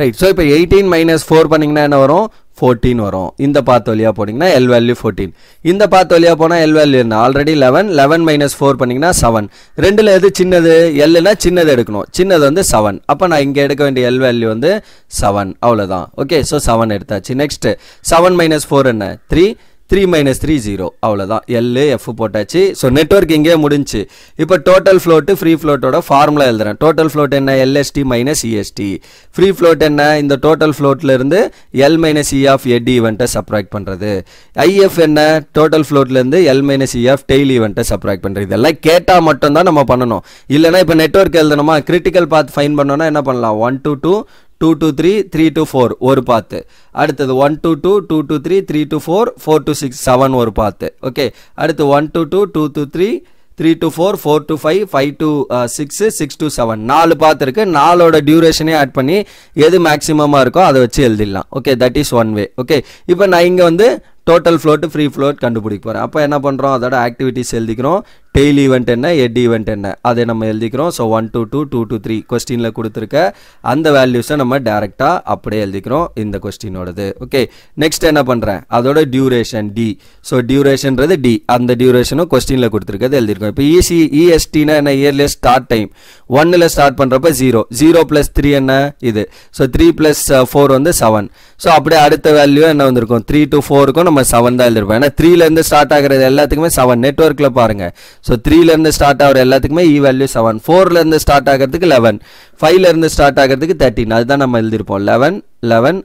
ரைட். ஸோ இப்போ 18 - 4 பண்ணிங்கன்னா என்ன வரும் 14 வரும். இந்த பாத் வழியாக போனீங்கன்னா எல் வேல்யூ 14. இந்த பாத் வழியாக போனால் எல் வேல்யூ என்ன ஆல்ரெடி 11. 11 - 4 பண்ணிங்கன்னா 7. 2ல் எது சின்னது, எல்லுனா சின்னது எடுக்கணும். சின்னது வந்து 7. அப்போ நான் இங்கே எடுக்க வேண்டிய எல் வேல்யூ வந்து 7. அவ்வளோதான். ஓகே, ஸோ 7 எடுத்தாச்சு. நெக்ஸ்ட்டு 7 - 4 என்ன 3. 3 - 3 0. அவ்வளோதான். எல் எஃப் போட்டாச்சு. ஸோ நெட்வொர்க் இங்கே முடிஞ்சு. இப்போ டோட்டல் ஃப்ளோட்டு ஃப்ரீ ஃப்ளோட்டோட ஃபார்முலா எழுதுறேன். டோட்டல் ஃப்ளோட் என்ன எல்எஸ்டி - இஎஸ்டி. ஃப்ரீ ஃப்ளோட் என்ன இந்த டோட்டல் ஃப்ளோட்டில் இருந்து எல் - இ ஆஃப் எட் ஈவெண்ட்டை சப்ராக்ட் பண்ணுறது. ஐஎஃப் என்ன டோட்டல் ஃப்ளோட்லேருந்து எல் - இ ஆஃப் டெய்லி ஈவெண்ட்டை சப்ராக்ட் பண்ணுறது. இதெல்லாம் கேட்டால் மட்டும்தான் நம்ம பண்ணணும். இல்லைனா இப்போ நெட்வொர்க் எழுதணுமா, கிரிட்டிக்கல் பாத் ஃபைன் பண்ணோன்னா என்ன பண்ணலாம் 1 to 2, 2 to 3, 3 to 4 ஒரு பாத்து. அடுத்தது 1 to 2, 2 to 3, 3 to 4, 4 to 6, 7 ஒரு பாத்து. ஓகே, அடுத்து 1 to 2, 2 to 3, 3 to 4, 4 to 5, 5 to 6, 6 to 7 4 பாத்து இருக்கு. 4ஓட டியூரேஷனே ஆட் பண்ணி எது மேக்ஸிமமாக இருக்கோ அதை வச்சு எழுதிடலாம். Okay, that is one way. Okay, இப்போ நான் இங்கே வந்து டோட்டல் ஃப்ளோட் ஃப்ரீ ஃப்ளோட் கண்டுபிடிக்க போகிறேன். அப்போ என்ன பண்ணுறோம், அதோட ஆக்டிவிட்டிஸ் எழுதிக்கிறோம். டெய்ல் ஈவெண்ட் என்ன, ஹெட் ஈவெண்ட் என்ன, அதை நம்ம எழுதிக்கிறோம். ஸோ 1 to 2, 2 to 3 கொஸ்டினில் கொடுத்துருக்க அந்த வேல்யூஸை நம்ம டேரெக்டாக அப்படியே எழுதிக்கிறோம் இந்த கொஸ்டினோடது. ஓகே, நெக்ஸ்ட் என்ன பண்ணுறேன், அதோட டியூரேஷன் டி. ஸோ டியூரேஷன்றது டி, அந்த டியூரேஷனும் கொஸ்டினில் கொடுத்துருக்கிறது எழுதிருக்கோம். இப்போ இஎஸ்டினா என்ன, இயர்லியஸ்ட் ஸ்டார்ட் டைம் 1ல் ஸ்டார்ட் பண்ணுறப்ப 0, 0 + 3 என்ன இது. ஸோ 3 + 4 வந்து 7. ஸோ அப்படியே அடுத்த வேல்யூ என்ன வந்திருக்கும், 3 to 4க்கும் நம்ம 7 தான் எழுதிருப்போம். ஏன்னா 3லேருந்து ஸ்டார்ட் ஆகிறது எல்லாத்துக்குமே 7. நெட்வொர்க்கில் பாருங்கள். ஸோ 3லேருந்து ஸ்டார்ட் ஆகிற எல்லாத்துக்குமே இ வேல்யூ 7, 4லேருந்து ஸ்டார்ட் ஆகிறதுக்கு 11, 5லேருந்து ஸ்டார்ட் ஆகிறதுக்கு 13. அதுதான் நம்ம எழுதிருப்போம் 11.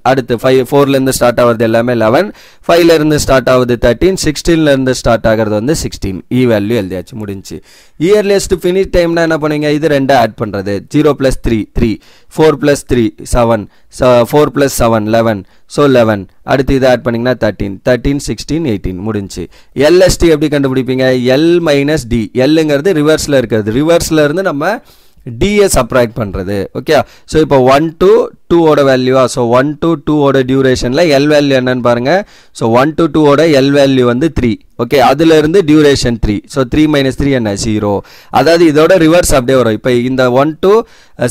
அடுத்து 4லேருந்து ஸ்டார்ட் ஆகிறது எல்லாமே 11, 5லேருந்து ஸ்டார்ட் ஆகுது 13, 16லேருந்து ஸ்டார்ட் ஆகிறது வந்து 16. இ வேல்யூ எழுதியாச்சு, முடிஞ்சு. இயர்லியஸ்ட் ஃபினிஷ் டைம்னா என்ன பண்ணுவீங்க, இது ரெண்டு ஆட் பண்ணுறது. 0 + 3 3, 4 + 3 7, 4 + 7 11. ஸோ 11. அடுத்து இதை ஆட் பண்ணிங்கன்னா 13, 13 16 18 முடிஞ்சு. எல்எஸ்டி எப்படி கண்டுபிடிப்பீங்க, எல் மைனஸ் டி. எல்லுங்கிறது ரிவர்ஸில் இருக்கிறது, ரிவர்ஸில் இருந்து நம்ம டிஏ சப்ராக்ட் பண்ணுறது. ஓகே, ஸோ இப்போ 1 to 2 ஓட வேல்யூவா. ஸோ 1 to 2 ஓட டியூரேஷனில் எல் வேல்யூ என்னன்னு பாருங்கள். ஸோ 1 to 2 ஓட எல் வேல்யூ வந்து 3. ஓகே, அதுல இருந்து டியூரேஷன் 3. ஸோ 3 - 3 என்ன 0. அதாவது இதோட ரிவர்ஸ் அப்படியே வரும். இப்போ இந்த 1 to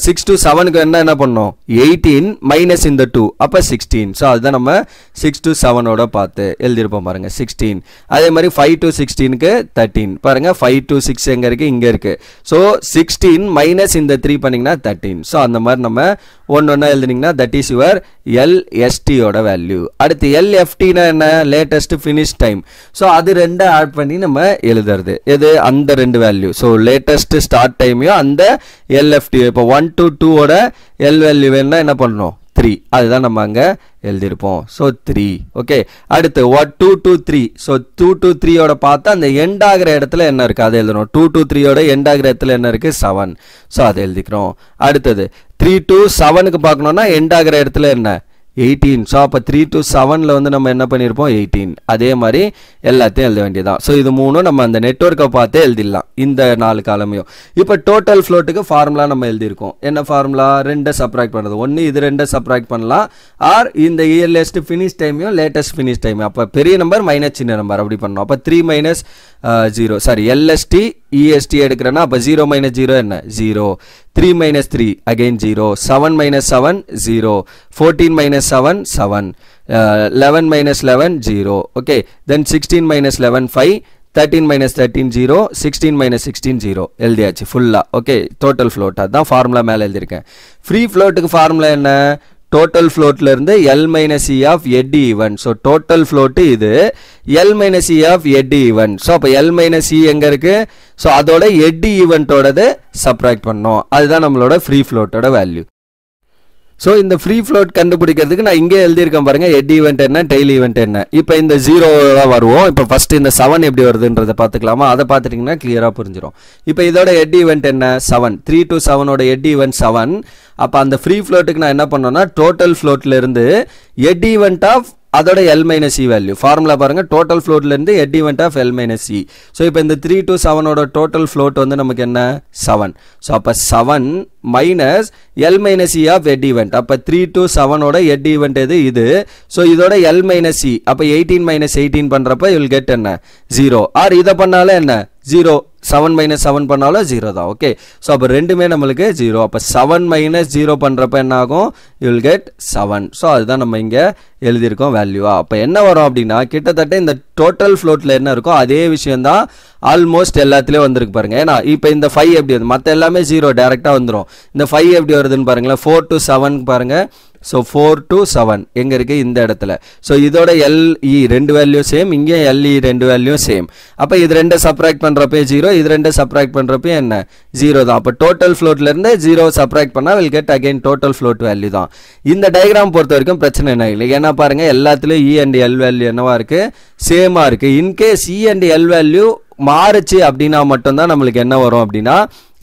6 to 7க்கு என்ன பண்ணோம், 18 மைனஸ் இந்த 2 அப்போ 16. ஸோ அதுதான் நம்ம 6 to 7ஓட பார்த்து எழுதியிருப்போம் பாருங்க 16. அதே மாதிரி 5 to 16க்கு 13 பாருங்க. 5 to 6 எங்க இருக்கு, இங்க இருக்கு. ஸோ 16 மைனஸ் இந்த 3 பண்ணீங்கன்னா 13. ஸோ அந்த மாதிரி நம்ம ஒன்னா எழுதினீங்கன்னா தட் இஸ் யுவர் எல்எஸ்டியோட வேல்யூ. அடுத்து எல்எஃப்டினா என்ன, லேட்டஸ்ட் ஃபினிஷ் டைம். ஸோ அது ரெண்டு ஆட் பண்ணி நம்ம எழுதுறது எது, அந்த ரெண்டு வேல்யூ. ஸோ லேட்டஸ்ட் ஸ்டார்ட் டைமையும் அந்த எல்எஃப்டி. இப்போ 1 to 2 ஓட எல் வேல்யூ வேணும்னா என்ன பண்ணணும், 3. அதுதான் நம்ம அங்கே எழுதியிருப்போம். ஸோ 3. ஓகே, அடுத்து 2 to 3. ஸோ 2 to 3 ஓட பார்த்தா அந்த எண்ட் ஆகிற இடத்துல என்ன இருக்குது அதை எழுதணும். 2 to 3 ஓட எண்ட் ஆகிற இடத்துல என்ன இருக்குது, 7. ஸோ அதை எழுதிக்கிறோம். அடுத்தது 3 to 7க்கு பார்க்கணும்னா எண்ட் ஆகிற இடத்துல என்ன, 18. ஸோ அப்போ 3 to 7ல் வந்து நம்ம என்ன பண்ணியிருப்போம், 18. அதே மாதிரி எல்லாத்தையும் எழுத வேண்டியதான். ஸோ இது மூணும் நம்ம அந்த நெட்வொர்க்கை பார்த்து எழுதிடலாம் இந்த 4 காலமையும். இப்போ டோட்டல் ஃப்ளோட்டுக்கு ஃபார்முலா நம்ம எழுதியிருக்கோம். என்ன ஃபார்முலா, 2 சப்ராக்ட் பண்ணுறது. ஒன்று இது 2 சப்ராக்ட் பண்ணலாம், ஆர் இந்த இயர்லியஸ்ட் ஃபினிஷ் டைமையும் லேட்டஸ்ட் ஃபினிஷ் டைம். அப்போ பெரிய நம்பர் மைனஸ் சின்ன நம்பர் அப்படி பண்ணணும். அப்போ 3 - 0 சாரி எல்எஸ்டி இஎஸ்டி எடுக்கிறேன்னா அப்போ 0 - 0 என்ன 0, 3 - 3 அகைன் 0, 7 - 7 0, 14 - 7 7, 11 - 11 0. ஓகே, தென் 16 - 11 5, 13 - 13 0, 16 - 16 0 எழுதியாச்சு ஃபுல்லாக. ஓகே, டோட்டல் ஃப்ளோட் அதுதான் ஃபார்முலா மேலே எழுதியிருக்கேன். ஃப்ரீ ஃப்ளோட்டுக்கு ஃபார்முலா என்ன, டோட்டல் ஃப்ளோட்ல இருந்து L minus E of head event. So total float இது, L minus E of head event. So அப்போ எல் மைனஸ் இ எங்கே இருக்கு, ஸோ அதோட எட் ஈவெண்ட்டோடது சப்ராக்ட் பண்ணோம். அதுதான் நம்மளோட ஃப்ரீ ஃப்ளோட்டோட வேல்யூ. ஸோ இந்த ஃப்ரீ ஃப்ளோட் கண்டுபிடிக்கிறதுக்கு நான் இங்கே எழுதியிருக்கேன் பாருங்க, ஹெட் ஈவெண்ட் என்ன, டெய்ல் ஈவெண்ட் என்ன. இப்போ இந்த 0 வருவோம். இப்போ ஃபர்ஸ்ட் இந்த 7 எப்படி வருதுன்றதை பார்த்துக்கலாமா, அதை பார்த்துட்டிங்கன்னா கிளியராக புரிஞ்சிடும். இப்போ இதோட ஹெட் ஈவெண்ட் என்ன, 7. 3 to 7ஓட ஹெட் ஈவெண்ட் 7. அப்போ அந்த ஃப்ரீ ஃப்ளோட்டுக்கு நான் என்ன பண்ணோன்னா, டோட்டல் ஃப்ளோட்ல இருந்து ஹெட் ஈவெண்ட் ஆஃப் அதோட L minus E value formula பாருங்க, டோட்டல் ஃப்ளோட்லேருந்து head event of L minus E. So இப்போ இந்த 3 to 7ஓட டோட்டல் ஃப்ளோட் வந்து நமக்கு என்ன 7. ஸோ அப்போ 7 minus L minus E of head event. அப்போ 3 to 7ஓட ஹெட் ஈவெண்ட் எது இது. ஸோ இதோட எல் மைனஸ் இ. அப்போ 18 - 18 பண்ணுறப்ப யூ வில் கெட் என்ன 0. ஆர் இதை பண்ணாலும் என்ன 0, 7 - 7 பண்ணாலும் 0 தான். ஓகே, ஸோ அப்போ ரெண்டுமே நம்மளுக்கு 0. அப்போ 7 - 0 பண்ணுறப்ப என்ன ஆகும், யூ வில் கெட் 7. ஸோ அதுதான் நம்ம இங்கே எழுதியிருக்கோம் வேல்யூவா. அப்போ என்ன வரும் அப்படின்னா, கிட்டத்தட்ட இந்த டோட்டல் ஃப்ளோட்டில் என்ன இருக்கோ அதே விஷயம்தான் ஆல்மோஸ்ட் எல்லாத்துலேயும் வந்திருக்கு பாருங்க. ஏன்னா இப்போ இந்த 5 எப்படி வருது, மற்ற எல்லாமே 0 டேரெக்டாக வந்துடும். இந்த 5 எப்படி வருதுன்னு பாருங்களேன், 4 to 7 பாருங்க. ஸோ 4 to 7 எங்கே இருக்குது, இந்த இடத்துல. ஸோ இதோட எல்இ 2 வேல்யூ சேம், இங்கே எல்இ 2 வேல்யூ சேம். அப்போ இது 2 சப்ராக்ட் பண்ணுறப்பே 0, இது 2 சப்ராக்ட் பண்ணுறப்பே என்ன 0 தான். அப்போ டோட்டல் ஃப்ளோட்லேருந்து 0 சப்ராக்ட் பண்ணால் will get again total float value தான். இந்த டயக்ராம் பொறுத்த வரைக்கும் பிரச்சனை என்ன இல்லை. ஏன்னா பாருங்க, எல்லாத்துலேயும் இ அண்ட் எல் வேல்யூ என்னவா இருக்குது, சேமாக இருக்குது. In case E and L value மாறுச்சு அப்படின்னா மட்டும்தான் நம்மளுக்கு என்ன வரும் அப்படின்னா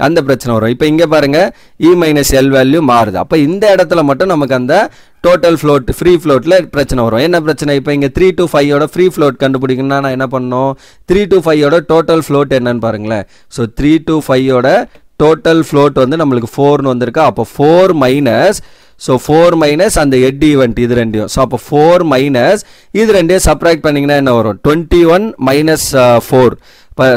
அந்த பிரச்சனை வரும். இப்போ இங்கே பாருங்க, இ மைனஸ் எல் வேல்யூ மாறுது. அப்போ இந்த இடத்துல மட்டும் நமக்கு அந்த டோட்டல் ஃப்ளோட் ஃப்ரீ ஃப்ளோட்டில் பிரச்சனை வரும். என்ன பிரச்சனை, இப்போ இங்கே 3 to 5ஓட ஃப்ரீ ஃப்ளோட் கண்டுபிடிக்கணும்னா நான் என்ன பண்ணணும், 3 to 5ஓட டோட்டல் ஃப்ளோட் என்னன்னு பாருங்களேன். ஸோ 3 to 5ஓட டோட்டல் ஃப்ளோட் வந்து நம்மளுக்கு 4ன்னு வந்திருக்கா. அப்போ 4 மைனஸ், ஸோ 4 மைனஸ் அந்த ஹெட் ஈவெண்ட் இது ரெண்டையும். ஸோ அப்போ 4 மைனஸ் இது ரெண்டையும் சப்ராக்ட் பண்ணிங்கன்னா என்ன வரும், 21 - 4.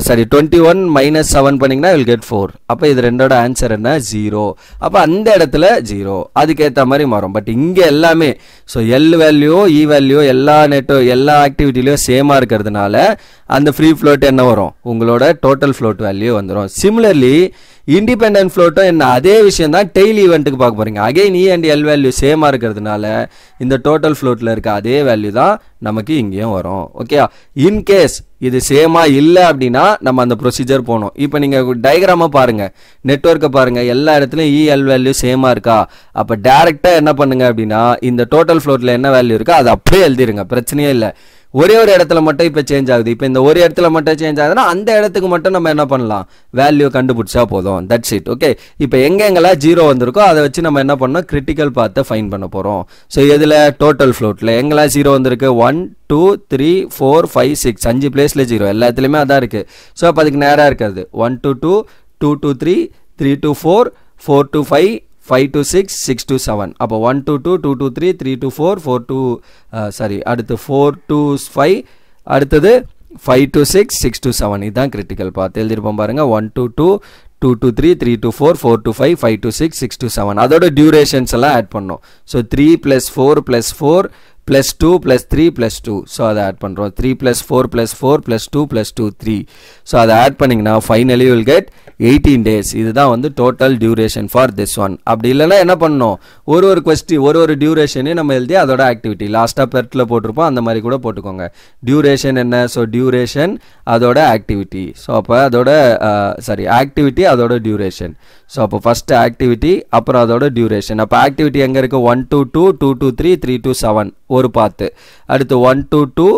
சாரி 21 minus 7 பண்ணிங்கன்னா will get 4. அப்போ இது ரெண்டோட ஆன்சர் என்ன 0. அப்போ அந்த இடத்துல 0 அதுக்கேற்ற மாதிரி மாறும். பட் இங்கே எல்லாமே ஸோ எல் வேல்யூ இ வேல்யூ எல்லா ஆக்டிவிட்டிலையும் சேமாக இருக்கிறதுனால அந்த ஃப்ரீ ஃப்ளோட் என்ன வரும், உங்களோட டோட்டல் ஃப்ளோட் வேல்யூ வந்துடும். சிமிலர்லி இண்டிபெண்டன்ட் ஃப்ளோட்டும் என்ன அதே விஷயம் தான் டெய்லி ஈவெண்ட்டுக்கு பார்க்க போகிறீங்க. Again E and L value சேமாக இருக்கிறதுனால இந்த டோட்டல் ஃப்ளோட்டில் இருக்க அதே வேல்யூ தான் நமக்கு இங்கேயும் வரும். ஓகே, இன்கேஸ் இது சேமாக இல்லை அப்படின்னா நம்ம அந்த ப்ரொசீஜர் போகணும். இப்போ நீங்கள் டயக்ராமை பாருங்கள், நெட்வொர்க்கை பாருங்கள், எல்லா இடத்துலையும் இஎல் வேல்யூ சேமாக இருக்கா. அப்போ டேரெக்டாக என்ன பண்ணுங்க அப்படின்னா இந்த டோட்டல் ஃப்ளோட்டில் என்ன வேல்யூ இருக்கோ அதை அப்படியே எழுதிருங்க, பிரச்சனையே இல்லை. ஒரே ஒரு இடத்துல மட்டும் இப்போ சேஞ்ச் ஆகுது. இப்போ இந்த ஒரு இடத்துல மட்டும் சேஞ்ச் ஆகுதுன்னா அந்த இடத்துக்கு மட்டும் நம்ம என்ன பண்ணலாம், வேல்யூ கண்டுபிடிச்சா போதும். That's it. ஓகே, இப்போ எங்கெங்கெல்லாம் 0 வந்திருக்கோ அதை வச்சு நம்ம என்ன பண்ணோம், கிரிட்டிக்கல் பாத்தை ஃபைன் பண்ண போகிறோம். ஸோ இதில் டோட்டல் ஃப்ளோட்டில் எங்கெல்லாம் 0 வந்திருக்கு, 1 2 3 4 5 6 5 பிளேஸில் 0 எல்லாத்துலேயுமே அதான் இருக்குது. ஸோ அப்போ அதுக்கு நேராக இருக்காது. 1 to 2 2 to 3 3 to 4 4 to 5 5 to 6 6 to 7. அப்போ 1 to 2 2 to 3 3 to 4 4 to அடுத்து 4 to 5 அடுத்தது 5 to 6 6 to 7. இதுதான் கிரிட்டிக்கல் பாத். எழுதிருப்போம் பாருங்க, 1 to 2 2 to 3 3 to 4 4 to 5 5 to 6 6 to 7. அதோட டியூரேஷன்ஸ் எல்லாம் ஆட் பண்ணோம். So 3 plus 4 plus 4 plus 2 plus 3 plus 2. So அதை ஆட் பண்ணுறோம். 3 plus 4 plus 4 plus 2 plus 2 3. So அதை ஆட் பண்ணிங்கன்னா ஃபைனலி வில் கெட் 18 days. இதுதான் வந்து total duration for this one. அப்படி இல்லைன்னா என்ன பண்ணணும், ஒரு கொஸ்டின் ஒரு டியூரேஷனே நம்ம எழுதி அதோட ஆக்டிவிட்டி லாஸ்ட்டாக பெர்ட்டில் போட்டிருப்போம், அந்த மாதிரி கூட போட்டுக்கோங்க. டியூரேஷன் என்ன, ஸோ டியூரேஷன் அதோட ஆக்டிவிட்டி. ஸோ அப்போ அதோட ஆக்டிவிட்டி அதோட டியூரேஷன். ஸோ அப்போ ஃபஸ்ட்டு ஆக்டிவிட்டி அப்புறம் அதோட டியூரேஷன். அப்போ ஆக்டிவிட்டி எங்கே இருக்குது, 1 to 2 2 to 3 3 to 7 ஒரு பாத்து. அடுத்து 1 to 2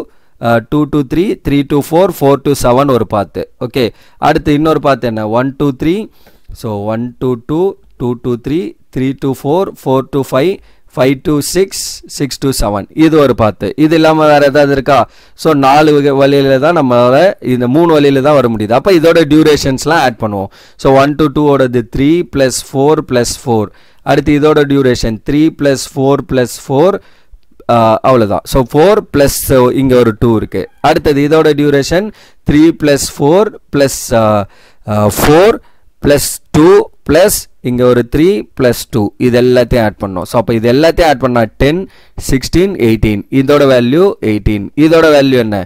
2 to 3 3 to 4 4 to 7 ஒரு பாத்து. ஓகே, அடுத்து இன்னொரு பாத்து என்ன, 1 to 3 so 1 to 2 2 to 3 3 to 4 4 to 5 5 to 6 6 to 7 இது ஒரு பாத்து. இது இல்லாமல் வேறு ஏதாவது இருக்கா? ஸோ 4 வழியில் தான் நம்மளால இந்த 3 வழியில் தான் வர முடியுது. அப்போ இதோட டியூரேஷன்ஸ்லாம் ஆட் பண்ணுவோம். So 1 to 2 ஓடது 3 plus 4 plus 4. அடுத்து இதோட டியூரேஷன் 3 plus 4 plus 4 அவ்வளோதான். ஸோ 4 ப்ளஸ் இங்கே ஒரு 2 இருக்குது. அடுத்தது இதோட duration 3 plus 4 plus 4 plus 2 plus இங்கே ஒரு 3 plus 2 இது எல்லாத்தையும் ஆட் பண்ணோம். ஸோ அப்போ இது எல்லாத்தையும் ஆட் பண்ணால் 10 16 18. இதோட வேல்யூ 18. இதோட வேல்யூ என்ன,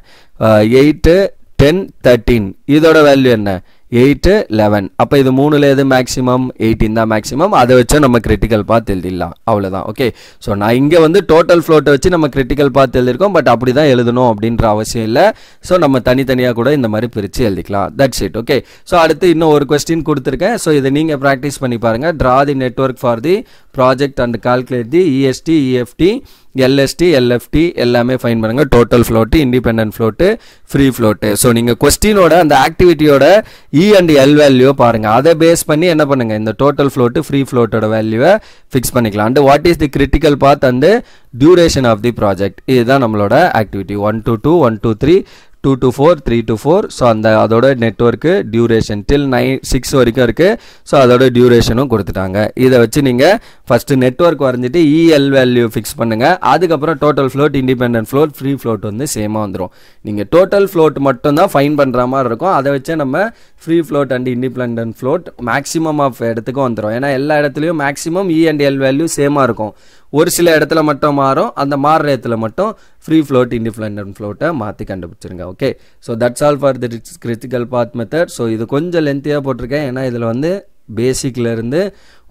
8 10 13. இதோட வேல்யூ என்ன, 8 11. அப்போ இது 3ல் எது மேக்ஸிமம், 18 தான் மேக்ஸிமம். அதை வச்சு நம்ம கிரிட்டிக்கல் பாத் எழுதிடலாம், அவ்வளோதான். ஓகே, ஸோ நான் இங்கே வந்து டோட்டல் ஃப்ளோட்டை வச்சு நம்ம கிரிட்டிக்கல் பாத் எழுதியிருக்கோம். பட் அப்படி தான் எழுதணும் அப்படின்ற அவசியம் இல்லை. ஸோ நம்ம தனித்தனியாக கூட இந்த மாதிரி பிரித்து எழுதிக்கலாம். That's it. ஓகே, ஸோ அடுத்து இன்னும் ஒரு கொஸ்டின் கொடுத்துருக்கேன். ஸோ இதை நீங்கள் ப்ராக்டிஸ் பண்ணி பாருங்கள். Draw the network for the project and calculate the EST EFT LSD LFT எல்லாமே ஃபைன் பண்ணுங்க. Total float, independent float, free float. So நீங்கள் கொஸ்டினோட அந்த ஆக்டிவிட்டியோட இ அண்ட் எல் வேல்யூ பாருங்கள். அதை பேஸ் பண்ணி என்ன பண்ணுங்க, இந்த டோட்டல் ஃப்ளோட்டு ஃப்ரீ ஃப்ளோட்டோட வேல்யூவை ஃபிக்ஸ் பண்ணிக்கலாம். And what is the critical path and duration of the project. இதுதான் நம்மளோட activity. 1 to 2 1 to 3 2 to 4 3 to 4. So அதோட நெட்வொர்க்கு டியூரேஷன் டில் 6 வரைக்கும் இருக்குது. ஸோ அதோட டியூரேஷனும் கொடுத்துட்டாங்க. இதை வச்சு நீங்கள் ஃபஸ்ட்டு நெட்வொர்க் வரைஞ்சிட்டு இஎல் வேல்யூ ஃபிக்ஸ் பண்ணுங்கள். அதுக்கப்புறம் total float, independent float, free float வந்து சேமாக வந்துடும். நீங்கள் டோட்டல் ஃப்ளோட் மட்டும் தான் ஃபைன் பண்ணுற மாதிரி இருக்கும். அதை வச்சு நம்ம free float and independent float maximum of இடத்துக்கும் வந்துடும். ஏன்னா எல்லா இடத்துலையும் maximum E and L value சேமாக இருக்கும். ஒரு சில இடத்துல மட்டும் மாறும். அந்த மாறுற இடத்துல மட்டும் ஃப்ரீ ஃப்ளோட், இண்டிபெண்டன்ட் ஃப்ளோட்டை மாற்றி கண்டுபிடிச்சிருங்க. Okay, so that's all for the critical path method. So இது கொஞ்சம் லென்த்தியாக போட்டிருக்கேன். ஏன்னா இதில் வந்து பேசிக்லேருந்து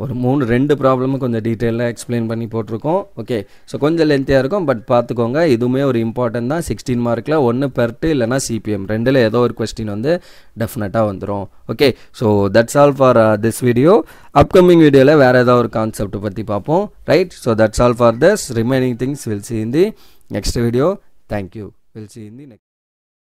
ஒரு 2 ப்ராப்ளமும் கொஞ்சம் டீட்டெயிலாக எக்ஸ்பிளைன் பண்ணி போட்டிருக்கோம். ஓகே, ஸோ கொஞ்சம் லென்த்தியாக இருக்கும். பட் பார்த்துக்கோங்க, இதுவுமே ஒரு இம்பார்ட்டன்ட் தான். 16 மார்க்கில் ஒன்று பெர்ட்டு இல்லைனா சிபிஎம் ரெண்டில் ஏதோ ஒரு கொஸ்டின் வந்து டெஃபினட்டாக வந்துடும். Okay, so that's all for this video. Upcoming வீடியோவில் வேறு ஏதாவது ஒரு கான்செப்ட் பற்றி பார்ப்போம். Right, so that's all for this. Remaining things will see in the next video. Thank you. We'll see in the next